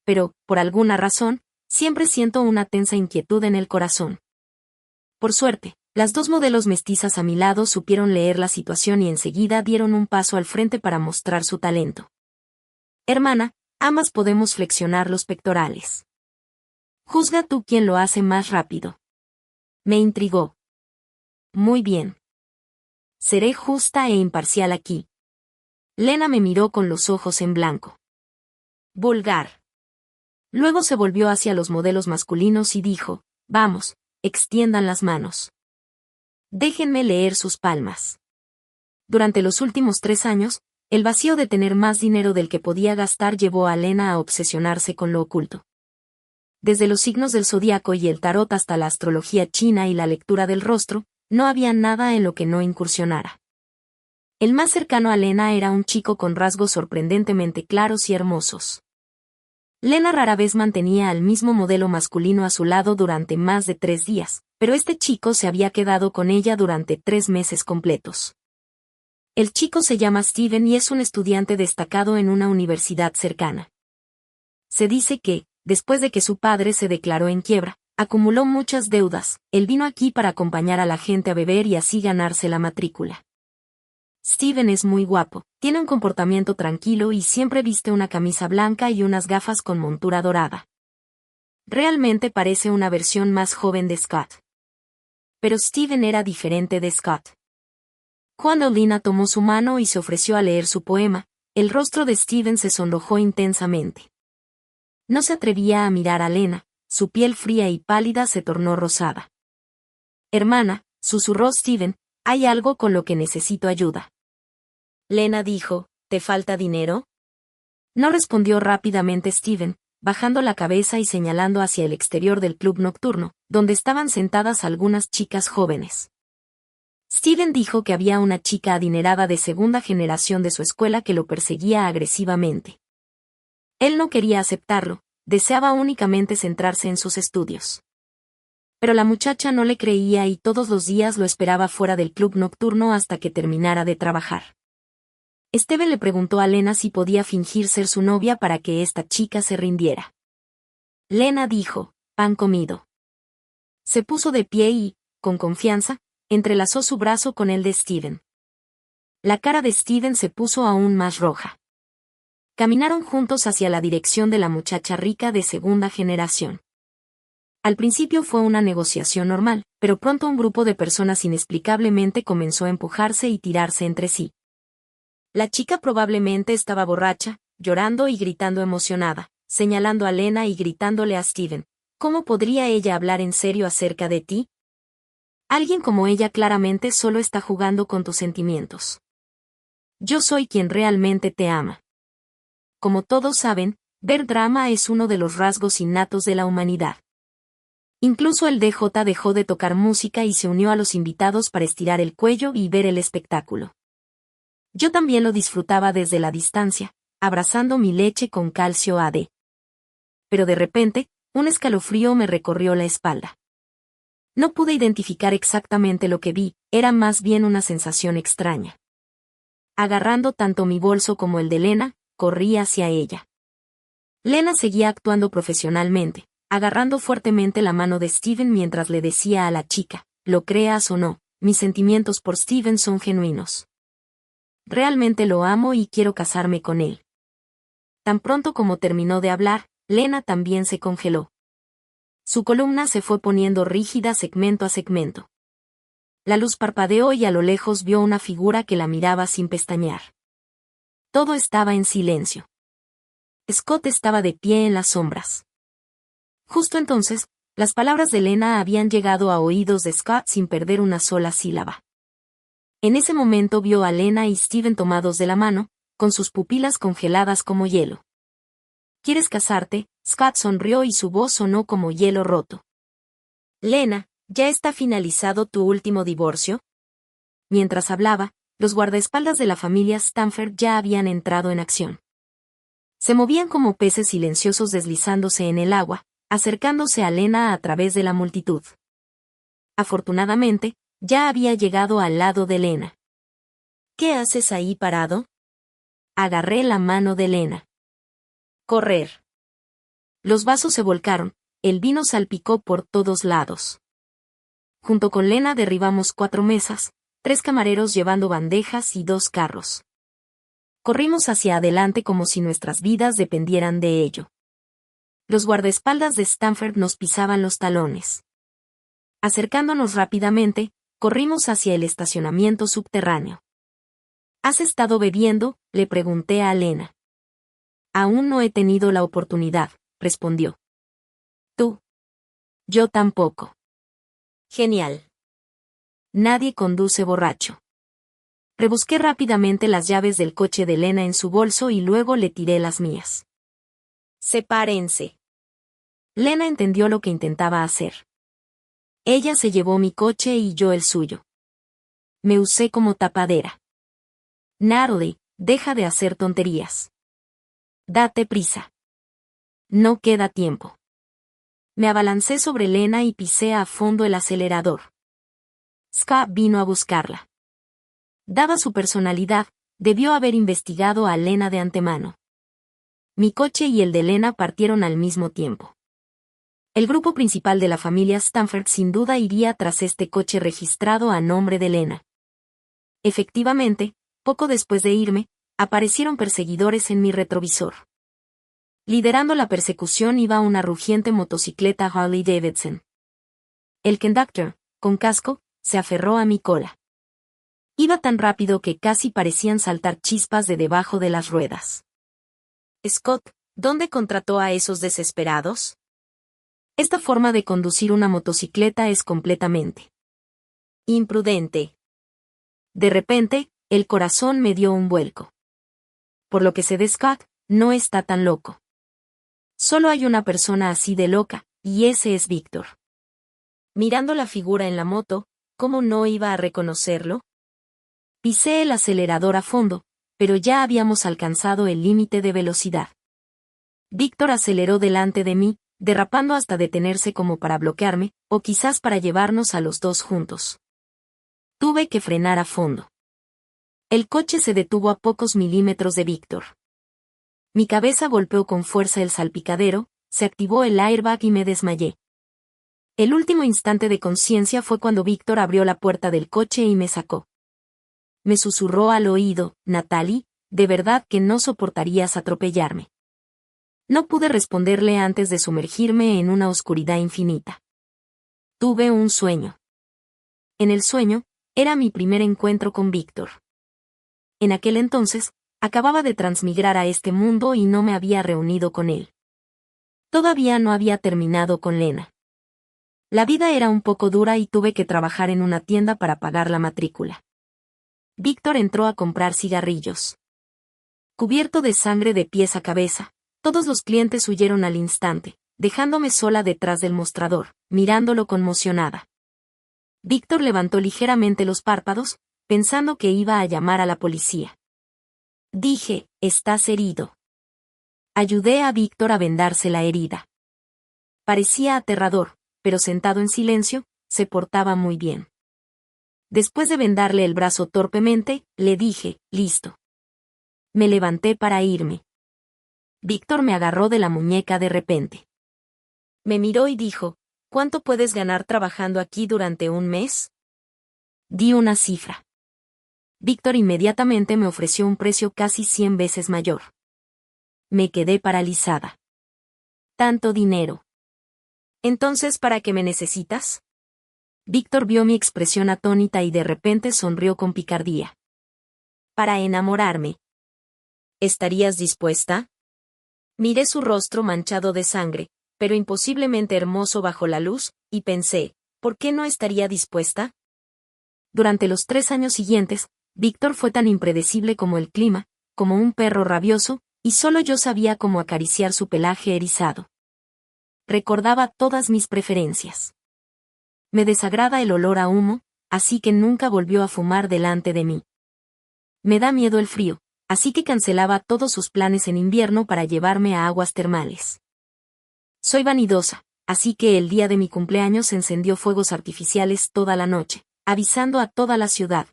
A: Pero, por alguna razón, siempre siento una tensa inquietud en el corazón. Por suerte, las 2 modelos mestizas a mi lado supieron leer la situación y enseguida dieron un paso al frente para mostrar su talento. Hermana, ambas podemos flexionar los pectorales. Juzga tú quién lo hace más rápido. Me intrigó. Muy bien. Seré justa e imparcial aquí. Lena me miró con los ojos en blanco. Vulgar. Luego se volvió hacia los modelos masculinos y dijo, vamos, extiendan las manos. Déjenme leer sus palmas. Durante los últimos 3 años, el vacío de tener más dinero del que podía gastar llevó a Lena a obsesionarse con lo oculto. Desde los signos del zodiaco y el tarot hasta la astrología china y la lectura del rostro, no había nada en lo que no incursionara. El más cercano a Lena era un chico con rasgos sorprendentemente claros y hermosos. Lena rara vez mantenía al mismo modelo masculino a su lado durante más de 3 días, pero este chico se había quedado con ella durante 3 meses completos. El chico se llama Steven y es un estudiante destacado en una universidad cercana. Se dice que, después de que su padre se declaró en quiebra, acumuló muchas deudas, él vino aquí para acompañar a la gente a beber y así ganarse la matrícula. Steven es muy guapo, tiene un comportamiento tranquilo y siempre viste una camisa blanca y unas gafas con montura dorada. Realmente parece una versión más joven de Scott. Pero Steven era diferente de Scott. Cuando Lena tomó su mano y se ofreció a leer su poema, el rostro de Steven se sonrojó intensamente. No se atrevía a mirar a Lena, su piel fría y pálida se tornó rosada. Hermana, susurró Steven, hay algo con lo que necesito ayuda. Lena dijo, ¿te falta dinero? No respondió rápidamente Steven, bajando la cabeza y señalando hacia el exterior del club nocturno, donde estaban sentadas algunas chicas jóvenes. Steven dijo que había una chica adinerada de segunda generación de su escuela que lo perseguía agresivamente. Él no quería aceptarlo, deseaba únicamente centrarse en sus estudios. Pero la muchacha no le creía y todos los días lo esperaba fuera del club nocturno hasta que terminara de trabajar. Steven le preguntó a Lena si podía fingir ser su novia para que esta chica se rindiera. Lena dijo, pan comido. Se puso de pie y, con confianza, entrelazó su brazo con el de Steven. La cara de Steven se puso aún más roja. Caminaron juntos hacia la dirección de la muchacha rica de segunda generación. Al principio fue una negociación normal, pero pronto un grupo de personas inexplicablemente comenzó a empujarse y tirarse entre sí. La chica probablemente estaba borracha, llorando y gritando emocionada, señalando a Lena y gritándole a Steven, ¿cómo podría ella hablar en serio acerca de ti? Alguien como ella claramente solo está jugando con tus sentimientos. Yo soy quien realmente te ama. Como todos saben, ver drama es uno de los rasgos innatos de la humanidad. Incluso el DJ dejó de tocar música y se unió a los invitados para estirar el cuello y ver el espectáculo. Yo también lo disfrutaba desde la distancia, abrazando mi leche con calcio AD. Pero de repente, un escalofrío me recorrió la espalda. No pude identificar exactamente lo que vi, era más bien una sensación extraña. Agarrando tanto mi bolso como el de Lena, corrí hacia ella. Lena seguía actuando profesionalmente, agarrando fuertemente la mano de Steven mientras le decía a la chica, lo creas o no, mis sentimientos por Steven son genuinos. Realmente lo amo y quiero casarme con él. Tan pronto como terminó de hablar, Lena también se congeló. Su columna se fue poniendo rígida segmento a segmento. La luz parpadeó y a lo lejos vio una figura que la miraba sin pestañear. Todo estaba en silencio. Scott estaba de pie en las sombras. Justo entonces, las palabras de Lena habían llegado a oídos de Scott sin perder una sola sílaba. En ese momento vio a Lena y Steven tomados de la mano, con sus pupilas congeladas como hielo. ¿Quieres casarte? Scott sonrió y su voz sonó como hielo roto. Lena, ¿ya está finalizado tu último divorcio? Mientras hablaba, los guardaespaldas de la familia Stanford ya habían entrado en acción. Se movían como peces silenciosos deslizándose en el agua, acercándose a Lena a través de la multitud. Afortunadamente, ya había llegado al lado de Lena. ¿Qué haces ahí parado? Agarré la mano de Lena. Correr. Los vasos se volcaron, el vino salpicó por todos lados. Junto con Lena derribamos 4 mesas, 3 camareros llevando bandejas y 2 carros. Corrimos hacia adelante como si nuestras vidas dependieran de ello. Los guardaespaldas de Stanford nos pisaban los talones. Acercándonos rápidamente, corrimos hacia el estacionamiento subterráneo. ¿Has estado bebiendo?, le pregunté a Lena. Aún no he tenido la oportunidad, respondió. ¿Tú? Yo tampoco. Genial. Nadie conduce borracho. Rebusqué rápidamente las llaves del coche de Lena en su bolso y luego le tiré las mías. Sepárense. Lena entendió lo que intentaba hacer. Ella se llevó mi coche y yo el suyo. Me usé como tapadera. Natalie, deja de hacer tonterías. Date prisa. No queda tiempo. Me abalancé sobre Lena y pisé a fondo el acelerador. Scott vino a buscarla. Dada su personalidad, debió haber investigado a Lena de antemano. Mi coche y el de Lena partieron al mismo tiempo. El grupo principal de la familia Stanford sin duda iría tras este coche registrado a nombre de Lena. Efectivamente, poco después de irme, aparecieron perseguidores en mi retrovisor. Liderando la persecución iba una rugiente motocicleta Harley Davidson. El conductor, con casco, se aferró a mi cola. Iba tan rápido que casi parecían saltar chispas de debajo de las ruedas. Scott, ¿dónde contrató a esos desesperados? Esta forma de conducir una motocicleta es completamente imprudente. De repente, el corazón me dio un vuelco. Por lo que sé de Scott, no está tan loco. Solo hay una persona así de loca, y ese es Víctor. Mirando la figura en la moto, ¿cómo no iba a reconocerlo? Pisé el acelerador a fondo, pero ya habíamos alcanzado el límite de velocidad. Víctor aceleró delante de mí, derrapando hasta detenerse como para bloquearme, o quizás para llevarnos a los dos juntos. Tuve que frenar a fondo. El coche se detuvo a pocos milímetros de Víctor. Mi cabeza golpeó con fuerza el salpicadero, se activó el airbag y me desmayé. El último instante de conciencia fue cuando Víctor abrió la puerta del coche y me sacó. Me susurró al oído, Natalie, de verdad que no soportarías atropellarme. No pude responderle antes de sumergirme en una oscuridad infinita. Tuve un sueño. En el sueño, era mi primer encuentro con Víctor. En aquel entonces, acababa de transmigrar a este mundo y no me había reunido con él. Todavía no había terminado con Lena. La vida era un poco dura y tuve que trabajar en una tienda para pagar la matrícula. Víctor entró a comprar cigarrillos. Cubierto de sangre de pies a cabeza, todos los clientes huyeron al instante, dejándome sola detrás del mostrador, mirándolo conmocionada. Víctor levantó ligeramente los párpados, pensando que iba a llamar a la policía. Dije, «¿Estás herido?». Ayudé a Víctor a vendarse la herida. Parecía aterrador, pero sentado en silencio, se portaba muy bien. Después de vendarle el brazo torpemente, le dije, «Listo». Me levanté para irme. Víctor me agarró de la muñeca de repente. Me miró y dijo, «¿Cuánto puedes ganar trabajando aquí durante un mes?». Di una cifra. Víctor inmediatamente me ofreció un precio casi 100 veces mayor. Me quedé paralizada. ¿Tanto dinero? Entonces, ¿para qué me necesitas? Víctor vio mi expresión atónita y de repente sonrió con picardía. Para enamorarme. ¿Estarías dispuesta? Miré su rostro manchado de sangre, pero imposiblemente hermoso bajo la luz, y pensé, ¿por qué no estaría dispuesta? Durante los 3 años siguientes, Víctor fue tan impredecible como el clima, como un perro rabioso, y solo yo sabía cómo acariciar su pelaje erizado. Recordaba todas mis preferencias. Me desagrada el olor a humo, así que nunca volvió a fumar delante de mí. Me da miedo el frío, así que cancelaba todos sus planes en invierno para llevarme a aguas termales. Soy vanidosa, así que el día de mi cumpleaños encendió fuegos artificiales toda la noche, avisando a toda la ciudad,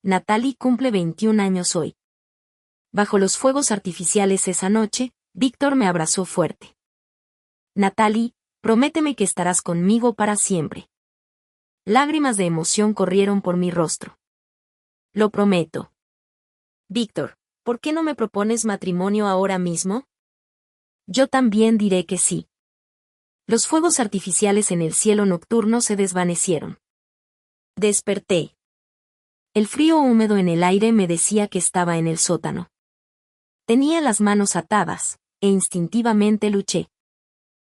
A: Natalie cumple 21 años hoy. Bajo los fuegos artificiales esa noche, Víctor me abrazó fuerte. Natalie, prométeme que estarás conmigo para siempre. Lágrimas de emoción corrieron por mi rostro. Lo prometo. Víctor, ¿por qué no me propones matrimonio ahora mismo? Yo también diré que sí. Los fuegos artificiales en el cielo nocturno se desvanecieron. Desperté. El frío húmedo en el aire me decía que estaba en el sótano. Tenía las manos atadas, e instintivamente luché.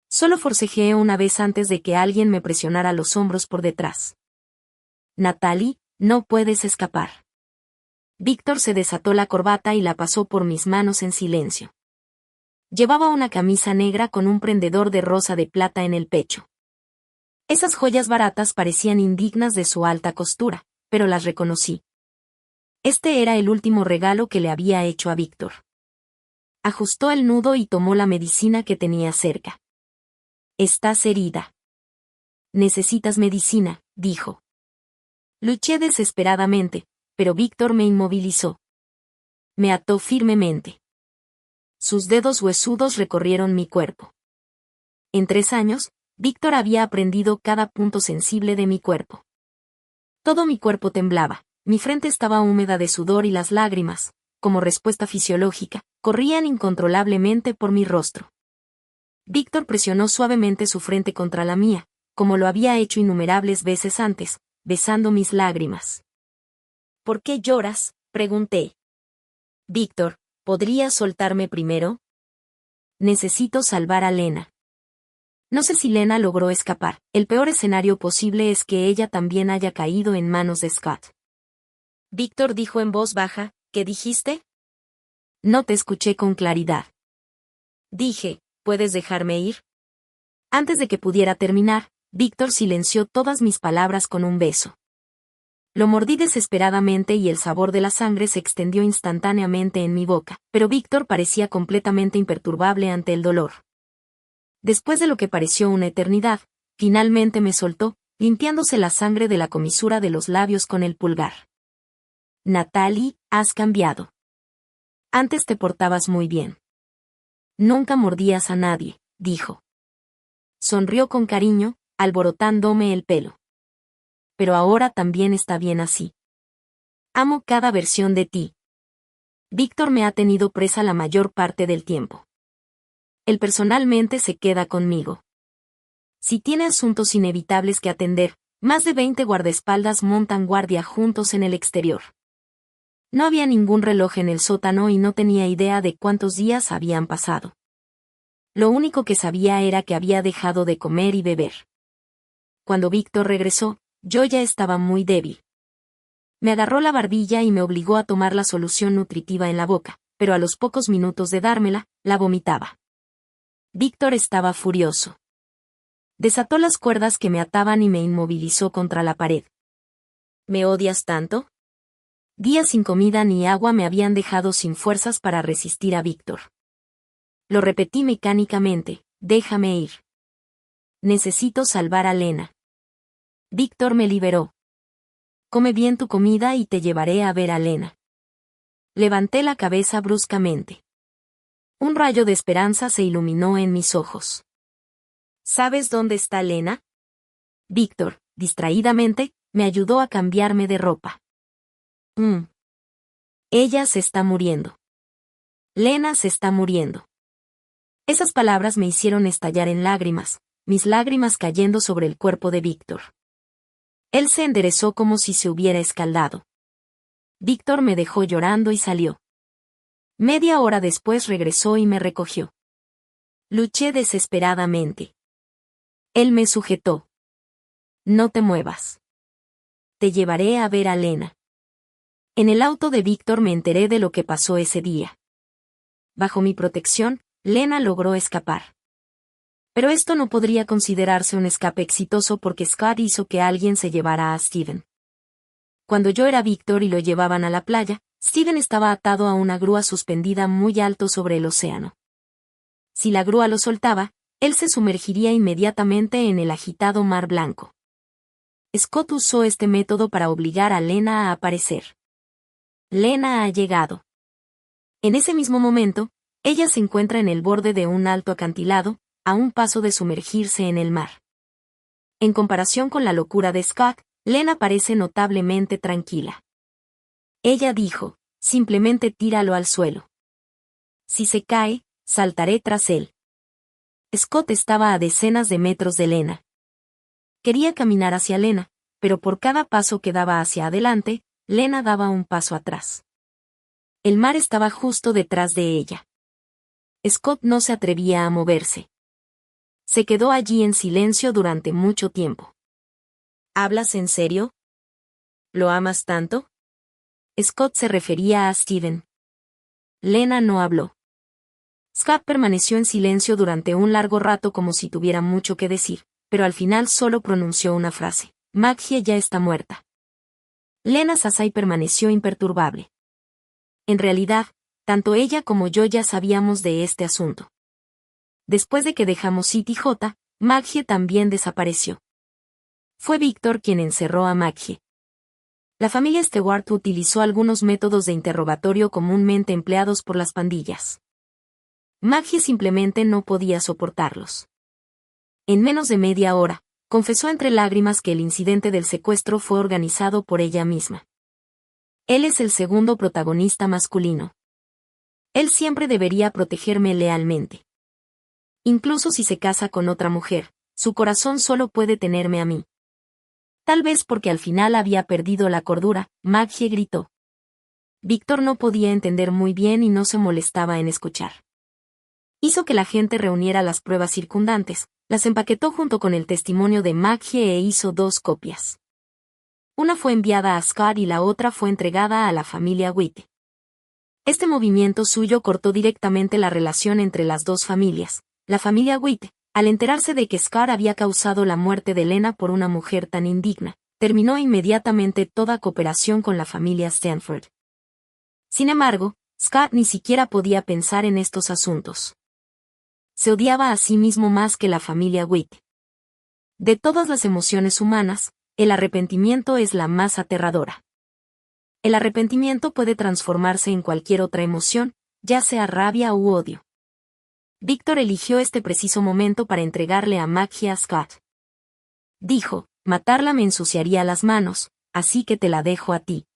A: Solo forcejeé una vez antes de que alguien me presionara los hombros por detrás. Natalie, no puedes escapar. Víctor se desató la corbata y la pasó por mis manos en silencio. Llevaba una camisa negra con un prendedor de rosa de plata en el pecho. Esas joyas baratas parecían indignas de su alta costura, pero las reconocí. Este era el último regalo que le había hecho a Víctor. Ajustó el nudo y tomó la medicina que tenía cerca. Estás herida. Necesitas medicina, dijo. Luché desesperadamente, pero Víctor me inmovilizó. Me ató firmemente. Sus dedos huesudos recorrieron mi cuerpo. En 3 años, Víctor había aprendido cada punto sensible de mi cuerpo. Todo mi cuerpo temblaba, mi frente estaba húmeda de sudor y las lágrimas, como respuesta fisiológica, corrían incontrolablemente por mi rostro. Víctor presionó suavemente su frente contra la mía, como lo había hecho innumerables veces antes, besando mis lágrimas. ¿Por qué lloras?, pregunté. Víctor, ¿podrías soltarme primero? Necesito salvar a Lena. No sé si Lena logró escapar. El peor escenario posible es que ella también haya caído en manos de Scott. Víctor dijo en voz baja, ¿qué dijiste? No te escuché con claridad. Dije, ¿puedes dejarme ir? Antes de que pudiera terminar, Víctor silenció todas mis palabras con un beso. Lo mordí desesperadamente y el sabor de la sangre se extendió instantáneamente en mi boca, pero Víctor parecía completamente imperturbable ante el dolor. Después de lo que pareció una eternidad, finalmente me soltó, limpiándose la sangre de la comisura de los labios con el pulgar. Natalie, has cambiado. Antes te portabas muy bien. Nunca mordías a nadie, dijo. Sonrió con cariño, alborotándome el pelo. Pero ahora también está bien así. Amo cada versión de ti. Víctor me ha tenido presa la mayor parte del tiempo. Él personalmente se queda conmigo. Si tiene asuntos inevitables que atender, más de 20 guardaespaldas montan guardia juntos en el exterior. No había ningún reloj en el sótano y no tenía idea de cuántos días habían pasado. Lo único que sabía era que había dejado de comer y beber. Cuando Víctor regresó, yo ya estaba muy débil. Me agarró la barbilla y me obligó a tomar la solución nutritiva en la boca, pero a los pocos minutos de dármela, la vomitaba. Víctor estaba furioso. Desató las cuerdas que me ataban y me inmovilizó contra la pared. ¿Me odias tanto? Días sin comida ni agua me habían dejado sin fuerzas para resistir a Víctor. Lo repetí mecánicamente, déjame ir. Necesito salvar a Lena. Víctor me liberó. Come bien tu comida y te llevaré a ver a Lena. Levanté la cabeza bruscamente. Un rayo de esperanza se iluminó en mis ojos. ¿Sabes dónde está Lena? Víctor, distraídamente, me ayudó a cambiarme de ropa. Ella se está muriendo. Lena se está muriendo. Esas palabras me hicieron estallar en lágrimas, mis lágrimas cayendo sobre el cuerpo de Víctor. Él se enderezó como si se hubiera escaldado. Víctor me dejó llorando y salió. Media hora después regresó y me recogió. Luché desesperadamente. Él me sujetó. No te muevas. Te llevaré a ver a Lena. En el auto de Víctor me enteré de lo que pasó ese día. Bajo mi protección, Lena logró escapar. Pero esto no podría considerarse un escape exitoso porque Scott hizo que alguien se llevara a Steven. Cuando yo era Víctor y lo llevaban a la playa, Steven estaba atado a una grúa suspendida muy alto sobre el océano. Si la grúa lo soltaba, él se sumergiría inmediatamente en el agitado mar blanco. Scott usó este método para obligar a Lena a aparecer. Lena ha llegado. En ese mismo momento, ella se encuentra en el borde de un alto acantilado, a un paso de sumergirse en el mar. En comparación con la locura de Scott, Lena parece notablemente tranquila. Ella dijo, simplemente tíralo al suelo. Si se cae, saltaré tras él. Scott estaba a decenas de metros de Lena. Quería caminar hacia Lena, pero por cada paso que daba hacia adelante, Lena daba un paso atrás. El mar estaba justo detrás de ella. Scott no se atrevía a moverse. Se quedó allí en silencio durante mucho tiempo. ¿Hablas en serio? ¿Lo amas tanto? Scott se refería a Steven. Lena no habló. Scott permaneció en silencio durante un largo rato como si tuviera mucho que decir, pero al final solo pronunció una frase. Maggie ya está muerta. Lena Sasai permaneció imperturbable. En realidad, tanto ella como yo ya sabíamos de este asunto. Después de que dejamos City J, Maggie también desapareció. Fue Víctor quien encerró a Maggie. La familia Stewart utilizó algunos métodos de interrogatorio comúnmente empleados por las pandillas. Maggie simplemente no podía soportarlos. En menos de media hora, confesó entre lágrimas que el incidente del secuestro fue organizado por ella misma. Él es el segundo protagonista masculino. Él siempre debería protegerme lealmente. Incluso si se casa con otra mujer, su corazón solo puede tenerme a mí. Tal vez porque al final había perdido la cordura, Maggie gritó. Víctor no podía entender muy bien y no se molestaba en escuchar. Hizo que la gente reuniera las pruebas circundantes, las empaquetó junto con el testimonio de Maggie e hizo 2 copias. Una fue enviada a Scott y la otra fue entregada a la familia Witte. Este movimiento suyo cortó directamente la relación entre las dos familias. La familia Witte, al enterarse de que Scott había causado la muerte de Lena por una mujer tan indigna, terminó inmediatamente toda cooperación con la familia Stanford. Sin embargo, Scott ni siquiera podía pensar en estos asuntos. Se odiaba a sí mismo más que la familia Witte. De todas las emociones humanas, el arrepentimiento es la más aterradora. El arrepentimiento puede transformarse en cualquier otra emoción, ya sea rabia u odio. Víctor eligió este preciso momento para entregarle a Maggie a Scott. Dijo, matarla me ensuciaría las manos, así que te la dejo a ti.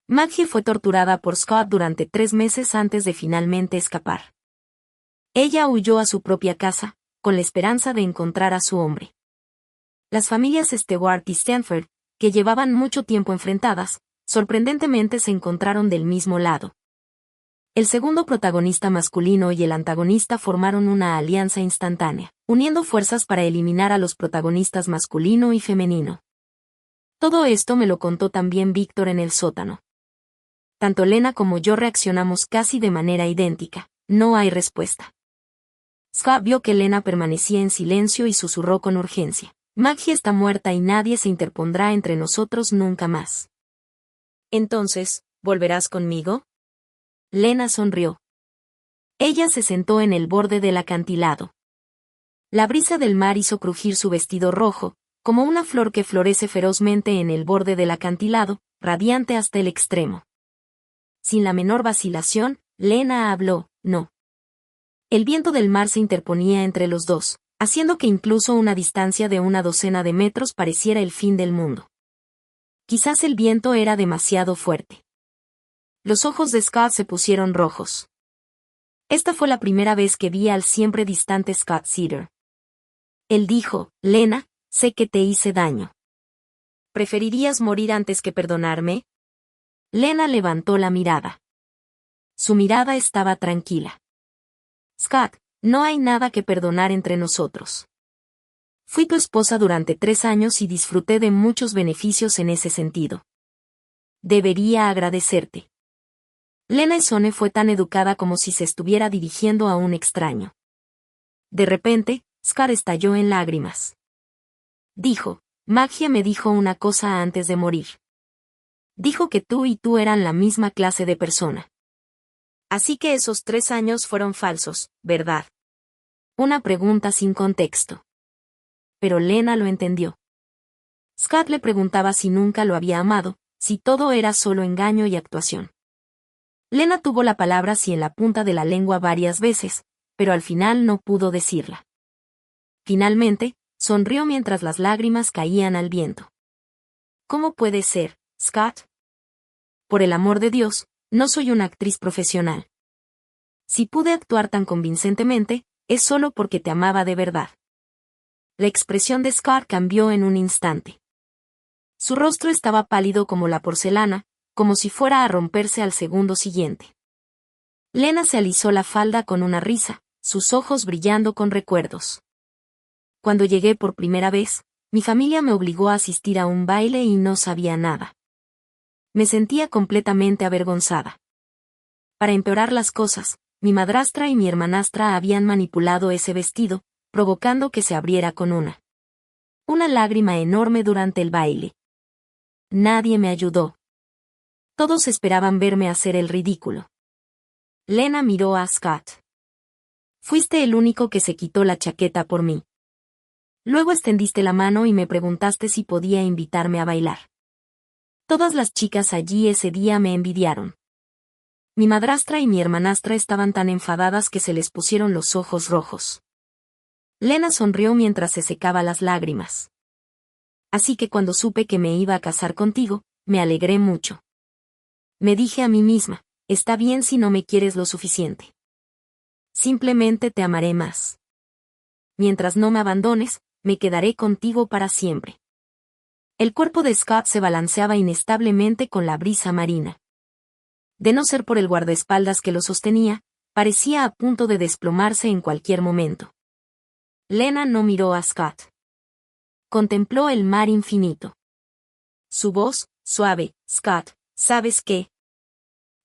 A: Maggie fue torturada por Scott durante 3 meses antes de finalmente escapar. Ella huyó a su propia casa, con la esperanza de encontrar a su hombre. Las familias Stewart y Stanford, que llevaban mucho tiempo enfrentadas, sorprendentemente se encontraron del mismo lado. El segundo protagonista masculino y el antagonista formaron una alianza instantánea, uniendo fuerzas para eliminar a los protagonistas masculino y femenino. Todo esto me lo contó también Víctor en el sótano. Tanto Lena como yo reaccionamos casi de manera idéntica. No hay respuesta. Scott vio que Lena permanecía en silencio y susurró con urgencia. Maggie está muerta y nadie se interpondrá entre nosotros nunca más. Entonces, ¿volverás conmigo? Lena sonrió. Ella se sentó en el borde del acantilado. La brisa del mar hizo crujir su vestido rojo, como una flor que florece ferozmente en el borde del acantilado, radiante hasta el extremo. Sin la menor vacilación, Lena habló, no. El viento del mar se interponía entre los dos, haciendo que incluso una distancia de una docena de metros pareciera el fin del mundo. Quizás el viento era demasiado fuerte. Los ojos de Scott se pusieron rojos. Esta fue la primera vez que vi al siempre distante Scott Cedar. Él dijo, Lena, sé que te hice daño. ¿Preferirías morir antes que perdonarme? Lena levantó la mirada. Su mirada estaba tranquila. Scott, no hay nada que perdonar entre nosotros. Fui tu esposa durante 3 años y disfruté de muchos beneficios en ese sentido. Debería agradecerte. Lena Isone fue tan educada como si se estuviera dirigiendo a un extraño. De repente, Scott estalló en lágrimas. Dijo, Magia me dijo una cosa antes de morir. Dijo que tú y tú eran la misma clase de persona. Así que esos 3 años fueron falsos, ¿verdad? Una pregunta sin contexto. Pero Lena lo entendió. Scott le preguntaba si nunca lo había amado, si todo era solo engaño y actuación. Lena tuvo la palabra sí en la punta de la lengua varias veces, pero al final no pudo decirla. Finalmente, sonrió mientras las lágrimas caían al viento. ¿Cómo puede ser, Scott? Por el amor de Dios, no soy una actriz profesional. Si pude actuar tan convincentemente, es solo porque te amaba de verdad. La expresión de Scott cambió en un instante. Su rostro estaba pálido como la porcelana, como si fuera a romperse al segundo siguiente. Lena se alisó la falda con una risa, sus ojos brillando con recuerdos. Cuando llegué por primera vez, mi familia me obligó a asistir a un baile y no sabía nada. Me sentía completamente avergonzada. Para empeorar las cosas, mi madrastra y mi hermanastra habían manipulado ese vestido, provocando que se abriera con una lágrima enorme durante el baile. Nadie me ayudó. Todos esperaban verme hacer el ridículo. Lena miró a Scott. Fuiste el único que se quitó la chaqueta por mí. Luego extendiste la mano y me preguntaste si podía invitarme a bailar. Todas las chicas allí ese día me envidiaron. Mi madrastra y mi hermanastra estaban tan enfadadas que se les pusieron los ojos rojos. Lena sonrió mientras se secaba las lágrimas. Así que cuando supe que me iba a casar contigo, me alegré mucho. Me dije a mí misma, está bien si no me quieres lo suficiente. Simplemente te amaré más. Mientras no me abandones, me quedaré contigo para siempre. El cuerpo de Scott se balanceaba inestablemente con la brisa marina. De no ser por el guardaespaldas que lo sostenía, parecía a punto de desplomarse en cualquier momento. Lena no miró a Scott. Contempló el mar infinito. Su voz, suave, Scott, ¿sabes qué?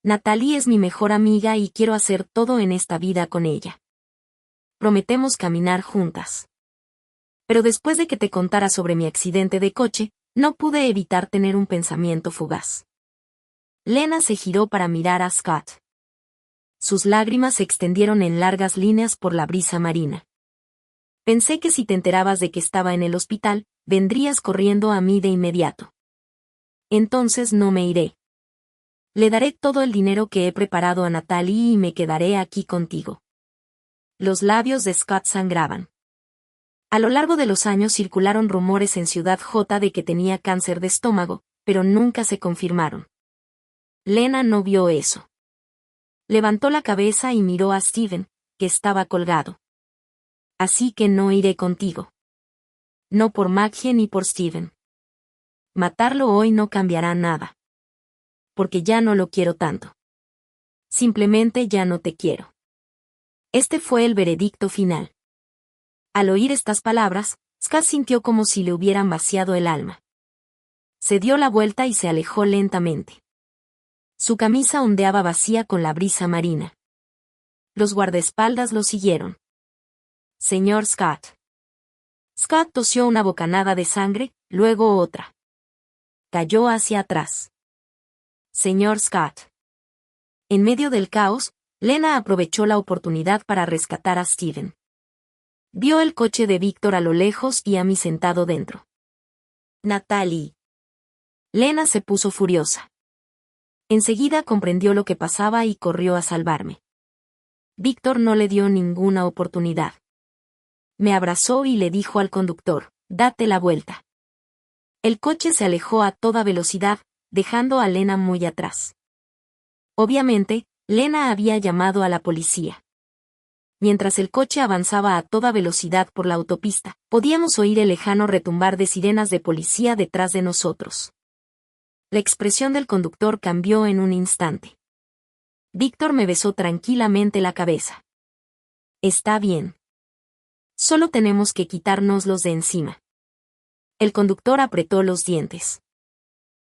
A: Natalie es mi mejor amiga y quiero hacer todo en esta vida con ella. Prometemos caminar juntas. Pero después de que te contara sobre mi accidente de coche, no pude evitar tener un pensamiento fugaz. Lena se giró para mirar a Scott. Sus lágrimas se extendieron en largas líneas por la brisa marina. Pensé que si te enterabas de que estaba en el hospital, vendrías corriendo a mí de inmediato. Entonces no me iré. Le daré todo el dinero que he preparado a Natalie y me quedaré aquí contigo. Los labios de Scott sangraban. A lo largo de los años circularon rumores en Ciudad J de que tenía cáncer de estómago, pero nunca se confirmaron. Lena no vio eso. Levantó la cabeza y miró a Steven, que estaba colgado. Así que no iré contigo. No por Maggie ni por Steven. Matarlo hoy no cambiará nada. Porque ya no lo quiero tanto. Simplemente ya no te quiero. Este fue el veredicto final. Al oír estas palabras, Scott sintió como si le hubieran vaciado el alma. Se dio la vuelta y se alejó lentamente. Su camisa ondeaba vacía con la brisa marina. Los guardaespaldas lo siguieron. Señor Scott. Scott tosió una bocanada de sangre, luego otra. Cayó hacia atrás. Señor Scott. En medio del caos, Lena aprovechó la oportunidad para rescatar a Steven. Vio el coche de Víctor a lo lejos y a mí sentado dentro. Natalie. Lena se puso furiosa. Enseguida comprendió lo que pasaba y corrió a salvarme. Víctor no le dio ninguna oportunidad. Me abrazó y le dijo al conductor, «Date la vuelta». El coche se alejó a toda velocidad, dejando a Lena muy atrás. Obviamente, Lena había llamado a la policía. Mientras el coche avanzaba a toda velocidad por la autopista, podíamos oír el lejano retumbar de sirenas de policía detrás de nosotros. La expresión del conductor cambió en un instante. Víctor me besó tranquilamente la cabeza. Está bien. Solo tenemos que quitárnoslos de encima. El conductor apretó los dientes.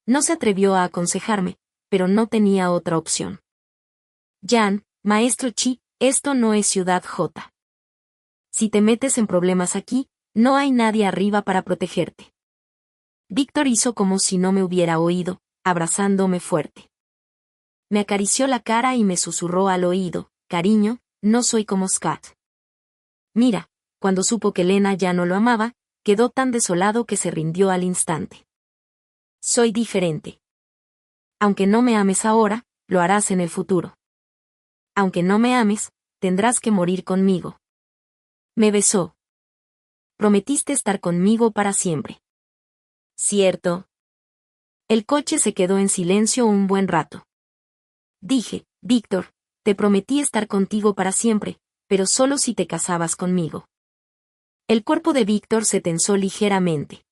A: No se atrevió a aconsejarme, pero no tenía otra opción. Jan, maestro Chi, esto no es Ciudad J. Si te metes en problemas aquí, no hay nadie arriba para protegerte. Víctor hizo como si no me hubiera oído, abrazándome fuerte. Me acarició la cara y me susurró al oído, «Cariño, no soy como Scott». Mira, cuando supo que Lena ya no lo amaba, quedó tan desolado que se rindió al instante. Soy diferente. Aunque no me ames ahora, lo harás en el futuro. Aunque no me ames, tendrás que morir conmigo. Me besó. Prometiste estar conmigo para siempre. ¿Cierto? El coche se quedó en silencio un buen rato. Dije, Víctor, te prometí estar contigo para siempre, pero solo si te casabas conmigo. El cuerpo de Víctor se tensó ligeramente.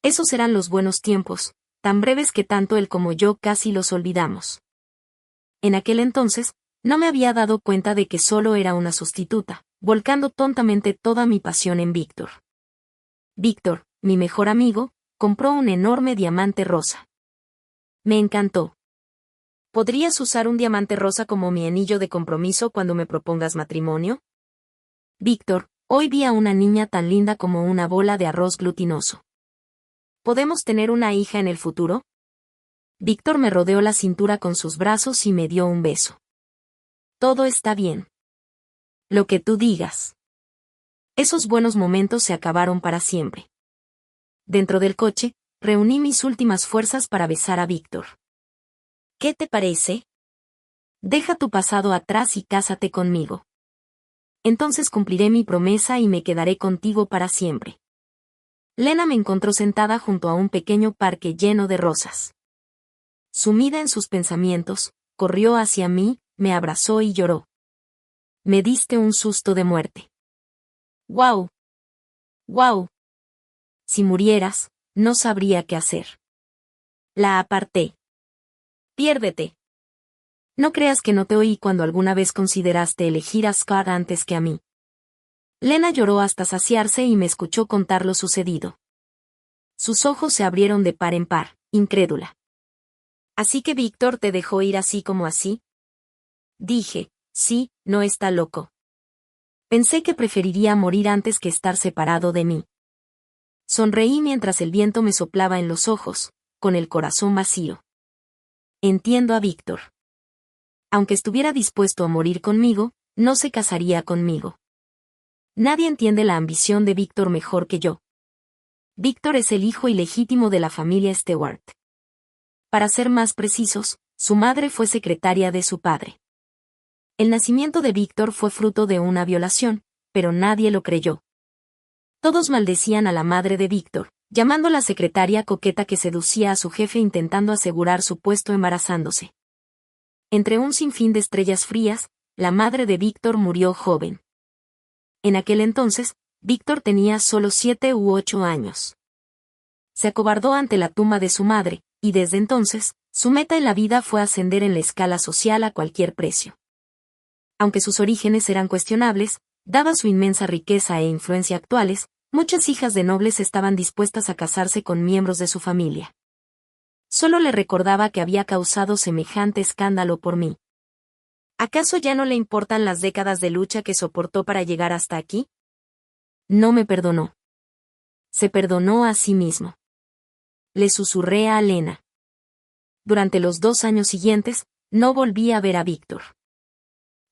A: Esos eran los buenos tiempos, tan breves que tanto él como yo casi los olvidamos. En aquel entonces, no me había dado cuenta de que solo era una sustituta, volcando tontamente toda mi pasión en Víctor. Víctor, mi mejor amigo, compró un enorme diamante rosa. Me encantó. ¿Podrías usar un diamante rosa como mi anillo de compromiso cuando me propongas matrimonio? Víctor, hoy vi a una niña tan linda como una bola de arroz glutinoso. ¿Podemos tener una hija en el futuro? Víctor me rodeó la cintura con sus brazos y me dio un beso. Todo está bien. Lo que tú digas. Esos buenos momentos se acabaron para siempre. Dentro del coche, reuní mis últimas fuerzas para besar a Víctor. ¿Qué te parece? Deja tu pasado atrás y cásate conmigo. Entonces cumpliré mi promesa y me quedaré contigo para siempre. Lena me encontró sentada junto a un pequeño parque lleno de rosas. Sumida en sus pensamientos, corrió hacia mí, me abrazó y lloró. Me diste un susto de muerte. ¡Guau! ¡Guau! Si murieras, no sabría qué hacer. La aparté. Piérdete. No creas que no te oí cuando alguna vez consideraste elegir a Scott antes que a mí. Lena lloró hasta saciarse y me escuchó contar lo sucedido. Sus ojos se abrieron de par en par, incrédula. ¿Así que Víctor te dejó ir así como así? Dije, sí, no está loco. Pensé que preferiría morir antes que estar separado de mí. Sonreí mientras el viento me soplaba en los ojos, con el corazón vacío. Entiendo a Víctor. Aunque estuviera dispuesto a morir conmigo, no se casaría conmigo. Nadie entiende la ambición de Víctor mejor que yo. Víctor es el hijo ilegítimo de la familia Stewart. Para ser más precisos, su madre fue secretaria de su padre. El nacimiento de Víctor fue fruto de una violación, pero nadie lo creyó. Todos maldecían a la madre de Víctor, llamándola secretaria coqueta que seducía a su jefe intentando asegurar su puesto embarazándose. Entre un sinfín de estrellas frías, la madre de Víctor murió joven. En aquel entonces, Víctor tenía solo 7 u 8 años. Se acobardó ante la tumba de su madre, y desde entonces, Su meta en la vida fue ascender en la escala social a cualquier precio. Aunque sus orígenes eran cuestionables, dada su inmensa riqueza e influencia actuales, muchas hijas de nobles estaban dispuestas a casarse con miembros de su familia. Solo le recordaba que había causado semejante escándalo por mí. ¿Acaso ya no le importan las décadas de lucha que soportó para llegar hasta aquí? No me perdonó. Se perdonó a sí mismo. Le susurré a Lena. Durante los 2 años siguientes, no volví a ver a Víctor.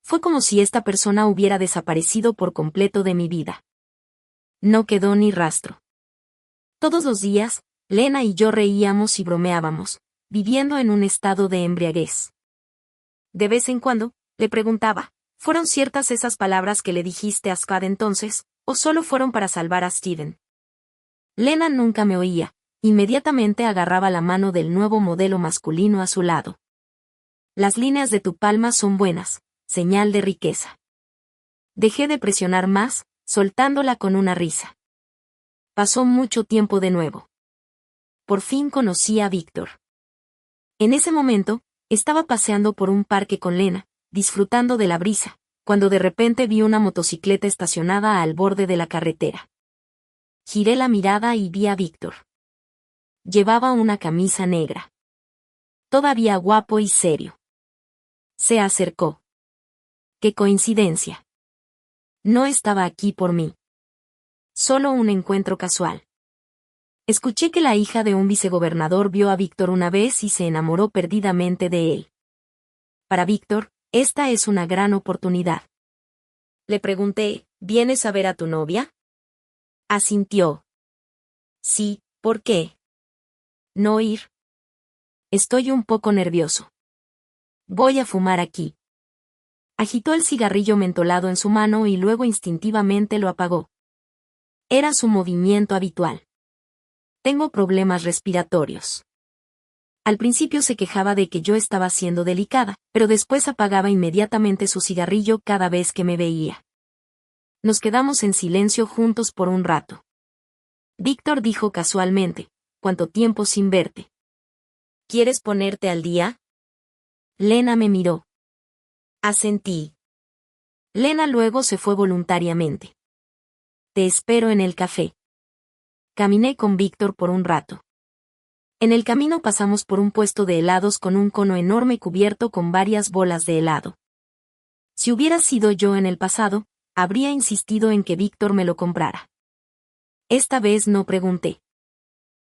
A: Fue como si esta persona hubiera desaparecido por completo de mi vida. No quedó ni rastro. Todos los días, Lena y yo reíamos y bromeábamos, viviendo en un estado de embriaguez. De vez en cuando, le preguntaba, ¿fueron ciertas esas palabras que le dijiste a Scott entonces, o solo fueron para salvar a Steven? Lena nunca me oía, inmediatamente agarraba la mano del nuevo modelo masculino a su lado. Las líneas de tu palma son buenas, señal de riqueza. Dejé de presionar más, soltándola con una risa. Pasó mucho tiempo de nuevo. Por fin conocí a Víctor. En ese momento, estaba paseando por un parque con Lena, disfrutando de la brisa, cuando de repente vi una motocicleta estacionada al borde de la carretera. Giré la mirada y vi a Víctor. Llevaba una camisa negra. Todavía guapo y serio. Se acercó. ¡Qué coincidencia! No estaba aquí por mí. Solo un encuentro casual. Escuché que la hija de un vicegobernador vio a Víctor una vez y se enamoró perdidamente de él. Para Víctor, esta es una gran oportunidad. Le pregunté, ¿vienes a ver a tu novia? Asintió. Sí, ¿por qué? No ir. Estoy un poco nervioso. Voy a fumar aquí. Agitó el cigarrillo mentolado en su mano y luego instintivamente lo apagó. Era su movimiento habitual. Tengo problemas respiratorios. Al principio se quejaba de que yo estaba siendo delicada, pero después apagaba inmediatamente su cigarrillo cada vez que me veía. Nos quedamos en silencio juntos por un rato. Víctor dijo casualmente, ¿cuánto tiempo sin verte? ¿Quieres ponerte al día? Lena me miró. Asentí. Lena luego se fue voluntariamente. Te espero en el café. Caminé con Víctor por un rato. En el camino pasamos por un puesto de helados con un cono enorme cubierto con varias bolas de helado. Si hubiera sido yo en el pasado, habría insistido en que Víctor me lo comprara. Esta vez no pregunté.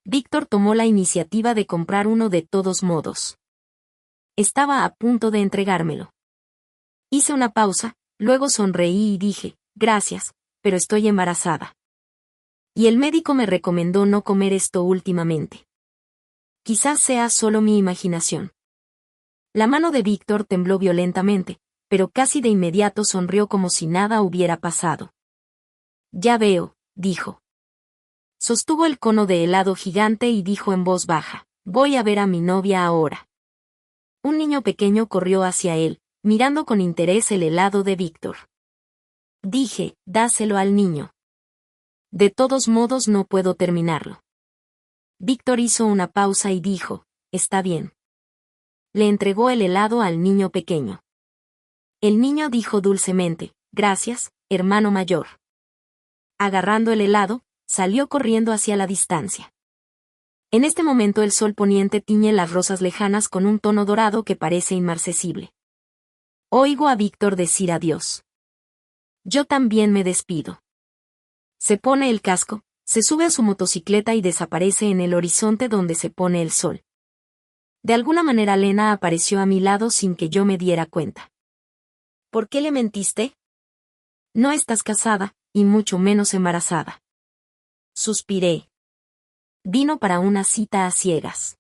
A: Víctor tomó la iniciativa de comprar uno de todos modos. Estaba a punto de entregármelo. Hice una pausa, luego sonreí y dije, gracias, pero estoy embarazada. Y el médico me recomendó no comer esto últimamente. Quizás sea solo mi imaginación. La mano de Víctor tembló violentamente, pero casi de inmediato sonrió como si nada hubiera pasado. Ya veo, dijo. Sostuvo el cono de helado gigante y dijo en voz baja, voy a ver a mi novia ahora. Un niño pequeño corrió hacia él, mirando con interés el helado de Víctor. Dije, dáselo al niño. De todos modos no puedo terminarlo. Víctor hizo una pausa y dijo, está bien. Le entregó el helado al niño pequeño. El niño dijo dulcemente, gracias, hermano mayor. Agarrando el helado, salió corriendo hacia la distancia. En este momento el sol poniente tiñe las rosas lejanas con un tono dorado que parece inmarcesible. Oigo a Víctor decir adiós. Yo también me despido. Se pone el casco, se sube a su motocicleta y desaparece en el horizonte donde se pone el sol. De alguna manera Lena apareció a mi lado sin que yo me diera cuenta. ¿Por qué le mentiste? No estás casada, y mucho menos embarazada. Suspiré. Vino para una cita a ciegas.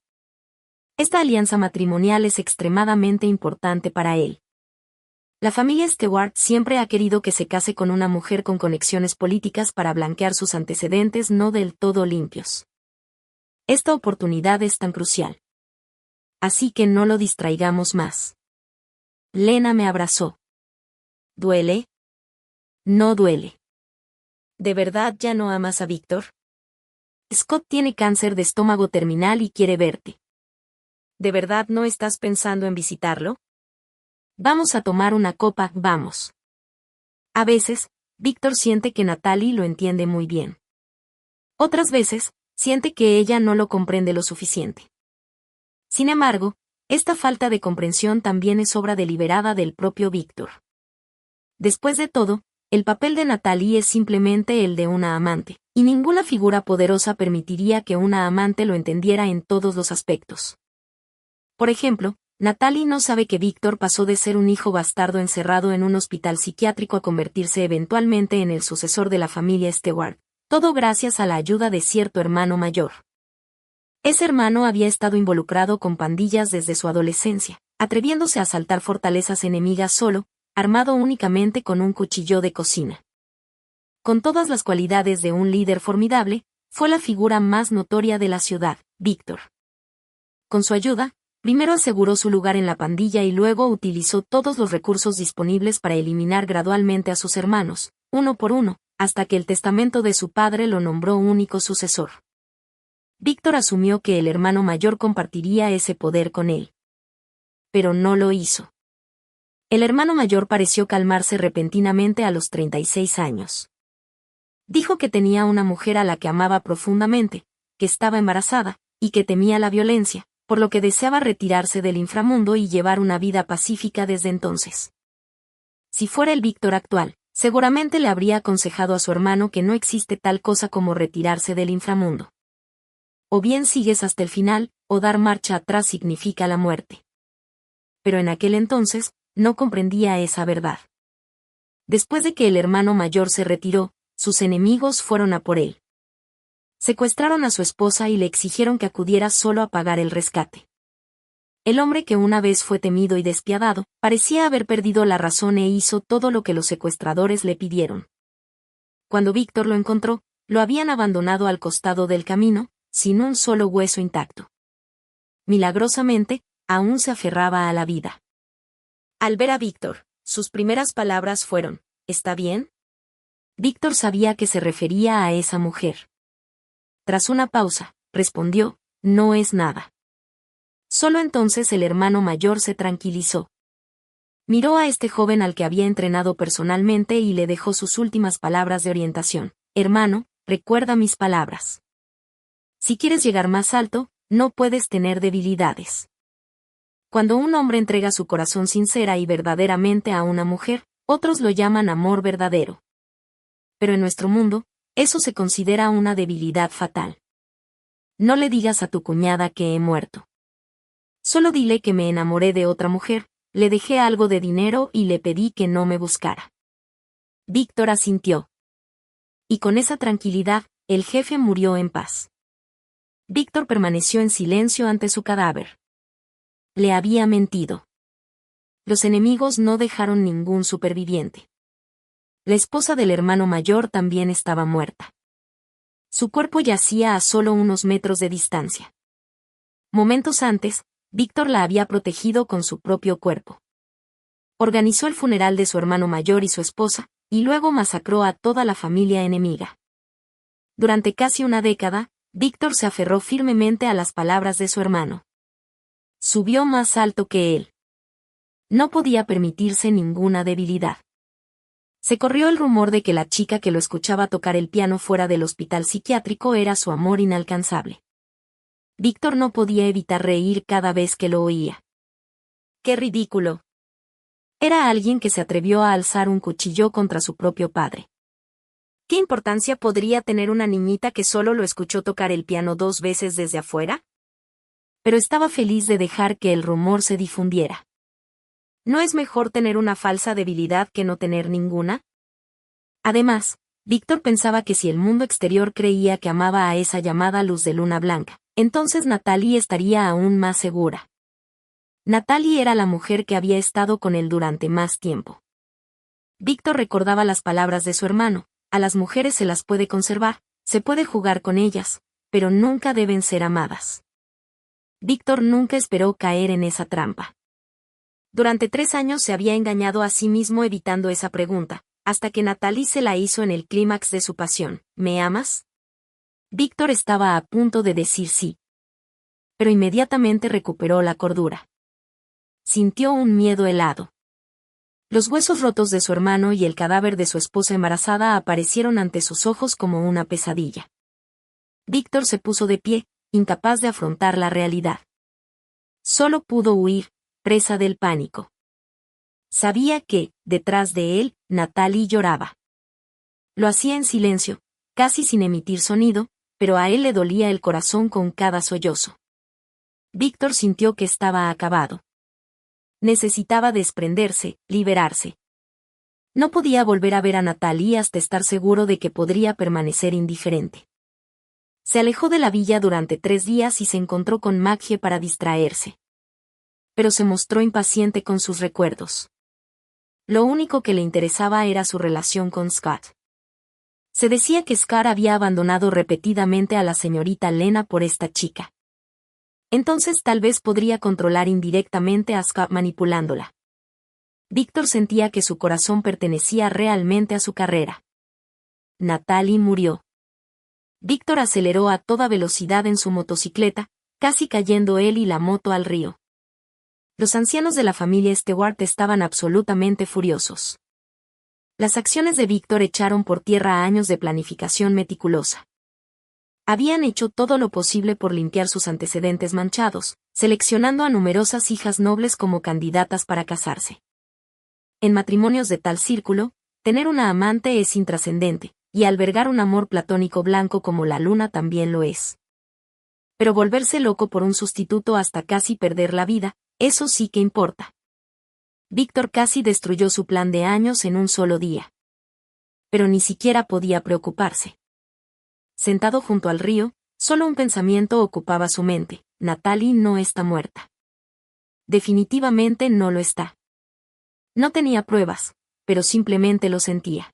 A: Esta alianza matrimonial es extremadamente importante para él. La familia Stewart siempre ha querido que se case con una mujer con conexiones políticas para blanquear sus antecedentes no del todo limpios. Esta oportunidad es tan crucial. Así que no lo distraigamos más. Lena me abrazó. ¿Duele? No duele. ¿De verdad ya no amas a Víctor? Scott tiene cáncer de estómago terminal y quiere verte. ¿De verdad no estás pensando en visitarlo? Vamos a tomar una copa, vamos. A veces, Víctor siente que Natalie lo entiende muy bien. Otras veces, siente que ella no lo comprende lo suficiente. Sin embargo, esta falta de comprensión también es obra deliberada del propio Víctor. Después de todo, el papel de Natalie es simplemente el de una amante, y ninguna figura poderosa permitiría que una amante lo entendiera en todos los aspectos. Por ejemplo, Natalie no sabe que Víctor pasó de ser un hijo bastardo encerrado en un hospital psiquiátrico a convertirse eventualmente en el sucesor de la familia Stewart, todo gracias a la ayuda de cierto hermano mayor. Ese hermano había estado involucrado con pandillas desde su adolescencia, atreviéndose a asaltar fortalezas enemigas solo, armado únicamente con un cuchillo de cocina. Con todas las cualidades de un líder formidable, fue la figura más notoria de la ciudad, Víctor. Con su ayuda, primero aseguró su lugar en la pandilla y luego utilizó todos los recursos disponibles para eliminar gradualmente a sus hermanos, uno por uno, hasta que el testamento de su padre lo nombró único sucesor. Víctor asumió que el hermano mayor compartiría ese poder con él. Pero no lo hizo. El hermano mayor pareció calmarse repentinamente a los 36 años. Dijo que tenía una mujer a la que amaba profundamente, que estaba embarazada, y que temía la violencia, por lo que deseaba retirarse del inframundo y llevar una vida pacífica desde entonces. Si fuera el Víctor actual, seguramente le habría aconsejado a su hermano que no existe tal cosa como retirarse del inframundo. O bien sigues hasta el final, o dar marcha atrás significa la muerte. Pero en aquel entonces, no comprendía esa verdad. Después de que el hermano mayor se retiró, sus enemigos fueron a por él. Secuestraron a su esposa y le exigieron que acudiera solo a pagar el rescate. El hombre que una vez fue temido y despiadado, parecía haber perdido la razón e hizo todo lo que los secuestradores le pidieron. Cuando Víctor lo encontró, lo habían abandonado al costado del camino, sin un solo hueso intacto. Milagrosamente, aún se aferraba a la vida. Al ver a Víctor, sus primeras palabras fueron, ¿está bien? Víctor sabía que se refería a esa mujer. Tras una pausa, respondió, no es nada. Solo entonces el hermano mayor se tranquilizó. Miró a este joven al que había entrenado personalmente y le dejó sus últimas palabras de orientación. Hermano, recuerda mis palabras. Si quieres llegar más alto, no puedes tener debilidades. Cuando un hombre entrega su corazón sincera y verdaderamente a una mujer, otros lo llaman amor verdadero. Pero en nuestro mundo, eso se considera una debilidad fatal. No le digas a tu cuñada que he muerto. Solo dile que me enamoré de otra mujer, le dejé algo de dinero y le pedí que no me buscara. Víctor asintió. Y con esa tranquilidad, el jefe murió en paz. Víctor permaneció en silencio ante su cadáver. Le había mentido. Los enemigos no dejaron ningún superviviente. La esposa del hermano mayor también estaba muerta. Su cuerpo yacía a solo unos metros de distancia. Momentos antes, Víctor la había protegido con su propio cuerpo. Organizó el funeral de su hermano mayor y su esposa, y luego masacró a toda la familia enemiga. Durante casi una década, Víctor se aferró firmemente a las palabras de su hermano. Subió más alto que él. No podía permitirse ninguna debilidad. Se corrió el rumor de que la chica que lo escuchaba tocar el piano fuera del hospital psiquiátrico era su amor inalcanzable. Víctor no podía evitar reír cada vez que lo oía. ¡Qué ridículo! Era alguien que se atrevió a alzar un cuchillo contra su propio padre. ¿Qué importancia podría tener una niñita que solo lo escuchó tocar el piano 2 veces desde afuera? Pero estaba feliz de dejar que el rumor se difundiera. ¿No es mejor tener una falsa debilidad que no tener ninguna? Además, Víctor pensaba que si el mundo exterior creía que amaba a esa llamada luz de luna blanca, entonces Natalie estaría aún más segura. Natalie era la mujer que había estado con él durante más tiempo. Víctor recordaba las palabras de su hermano, a las mujeres se las puede conservar, se puede jugar con ellas, pero nunca deben ser amadas. Víctor nunca esperó caer en esa trampa. Durante 3 años se había engañado a sí mismo evitando esa pregunta, hasta que Natalie se la hizo en el clímax de su pasión. ¿Me amas? Víctor estaba a punto de decir sí. pero inmediatamente recuperó la cordura. Sintió un miedo helado. Los huesos rotos de su hermano y el cadáver de su esposa embarazada aparecieron ante sus ojos como una pesadilla. Víctor se puso de pie, incapaz de afrontar la realidad. Solo pudo huir, presa del pánico. Sabía que, detrás de él, Natalie lloraba. Lo hacía en silencio, casi sin emitir sonido, pero a él le dolía el corazón con cada sollozo. Víctor sintió que estaba acabado. Necesitaba desprenderse, liberarse. No podía volver a ver a Natalie hasta estar seguro de que podría permanecer indiferente. Se alejó de la villa durante 3 días y se encontró con Maggie para distraerse. Pero se mostró impaciente con sus recuerdos. Lo único que le interesaba era su relación con Scott. Se decía que Scott había abandonado repetidamente a la señorita Lena por esta chica. Entonces tal vez podría controlar indirectamente a Scott manipulándola. Víctor sentía que su corazón pertenecía realmente a su carrera. Natalie murió. Víctor aceleró a toda velocidad en su motocicleta, casi cayendo él y la moto al río. Los ancianos de la familia Stewart estaban absolutamente furiosos. Las acciones de Víctor echaron por tierra años de planificación meticulosa. Habían hecho todo lo posible por limpiar sus antecedentes manchados, seleccionando a numerosas hijas nobles como candidatas para casarse. En matrimonios de tal círculo, tener una amante es intrascendente, y albergar un amor platónico blanco como la luna también lo es. Pero volverse loco por un sustituto hasta casi perder la vida, eso sí que importa. Víctor casi destruyó su plan de años en un solo día. Pero ni siquiera podía preocuparse. Sentado junto al río, solo un pensamiento ocupaba su mente: Natalie no está muerta. Definitivamente no lo está. No tenía pruebas, pero simplemente lo sentía.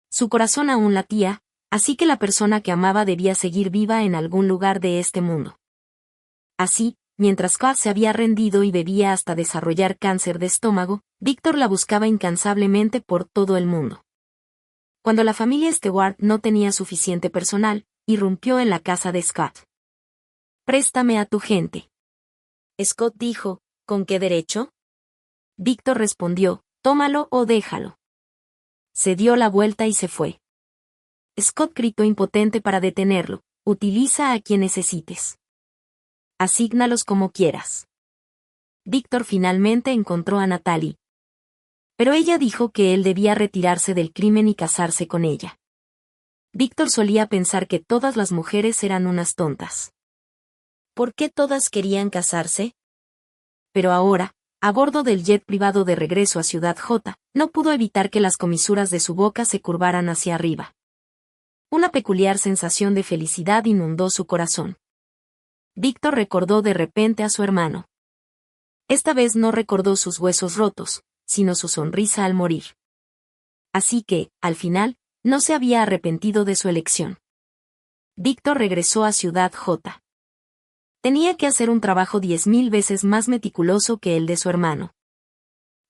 A: Su corazón aún latía, así que la persona que amaba debía seguir viva en algún lugar de este mundo. Así, mientras Scott se había rendido y bebía hasta desarrollar cáncer de estómago, Víctor la buscaba incansablemente por todo el mundo. Cuando la familia Stewart no tenía suficiente personal, irrumpió en la casa de Scott. «Préstame a tu gente». Scott dijo: «¿Con qué derecho?». Víctor respondió: «Tómalo o déjalo». Se dio la vuelta y se fue. Scott gritó impotente para detenerlo: «Utiliza a quien necesites. Asígnalos como quieras». Víctor finalmente encontró a Natalie. Pero ella dijo que él debía retirarse del crimen y casarse con ella. Víctor solía pensar que todas las mujeres eran unas tontas. ¿Por qué todas querían casarse? Pero ahora, a bordo del jet privado de regreso a Ciudad J, no pudo evitar que las comisuras de su boca se curvaran hacia arriba. Una peculiar sensación de felicidad inundó su corazón. Víctor recordó de repente a su hermano. Esta vez no recordó sus huesos rotos, sino su sonrisa al morir. Así que, al final, no se había arrepentido de su elección. Víctor regresó a Ciudad J. Tenía que hacer un trabajo 10.000 veces más meticuloso que el de su hermano.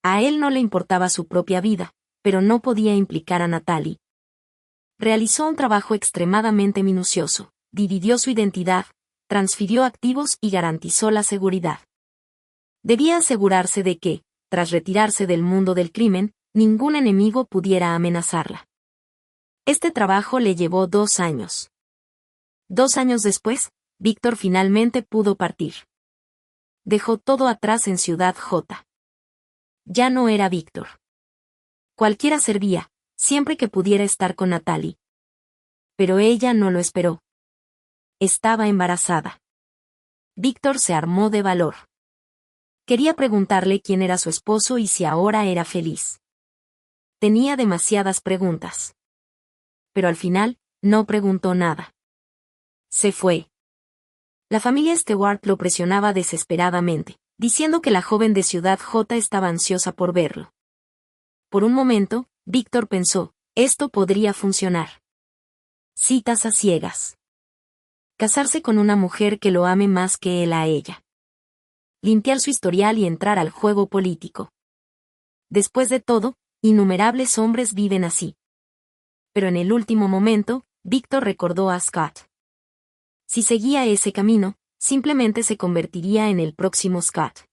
A: A él no le importaba su propia vida, pero no podía implicar a Natalie. Realizó un trabajo extremadamente minucioso, dividió su identidad, transfirió activos y garantizó la seguridad. Debía asegurarse de que, tras retirarse del mundo del crimen, ningún enemigo pudiera amenazarla. Este trabajo le llevó 2 años. 2 años después, Víctor finalmente pudo partir. Dejó todo atrás en Ciudad J. Ya no era Víctor. Cualquiera servía, siempre que pudiera estar con Natalie. Pero ella no lo esperó. Estaba embarazada. Víctor se armó de valor. Quería preguntarle quién era su esposo y si ahora era feliz. Tenía demasiadas preguntas. Pero al final, no preguntó nada. Se fue. La familia Stewart lo presionaba desesperadamente, diciendo que la joven de Ciudad J estaba ansiosa por verlo. Por un momento, Víctor pensó: esto podría funcionar. Citas a ciegas. Casarse con una mujer que lo ame más que él a ella. Limpiar su historial y entrar al juego político. Después de todo, innumerables hombres viven así. Pero en el último momento, Víctor recordó a Scott. Si seguía ese camino, simplemente se convertiría en el próximo Scott.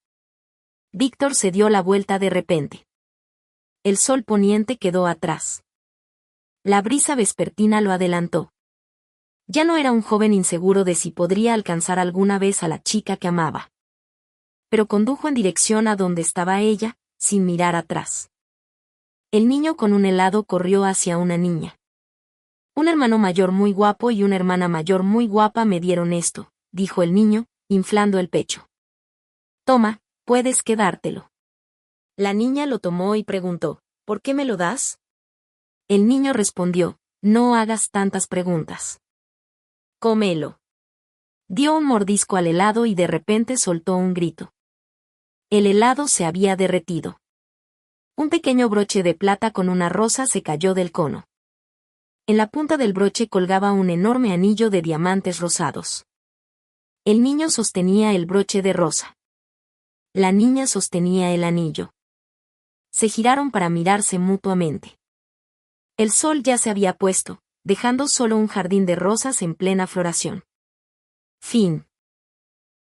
A: Víctor se dio la vuelta de repente. El sol poniente quedó atrás. La brisa vespertina lo adelantó. Ya no era un joven inseguro de si podría alcanzar alguna vez a la chica que amaba. Pero condujo en dirección a donde estaba ella, sin mirar atrás. El niño con un helado corrió hacia una niña. Un hermano mayor muy guapo y una hermana mayor muy guapa me dieron esto, dijo el niño, inflando el pecho. Toma, puedes quedártelo. La niña lo tomó y preguntó, ¿por qué me lo das? El niño respondió, no hagas tantas preguntas. Cómelo. Dio un mordisco al helado y de repente soltó un grito. El helado se había derretido. Un pequeño broche de plata con una rosa se cayó del cono. En la punta del broche colgaba un enorme anillo de diamantes rosados. El niño sostenía el broche de rosa. La niña sostenía el anillo. Se giraron para mirarse mutuamente. El sol ya se había puesto, dejando solo un jardín de rosas en plena floración. Fin.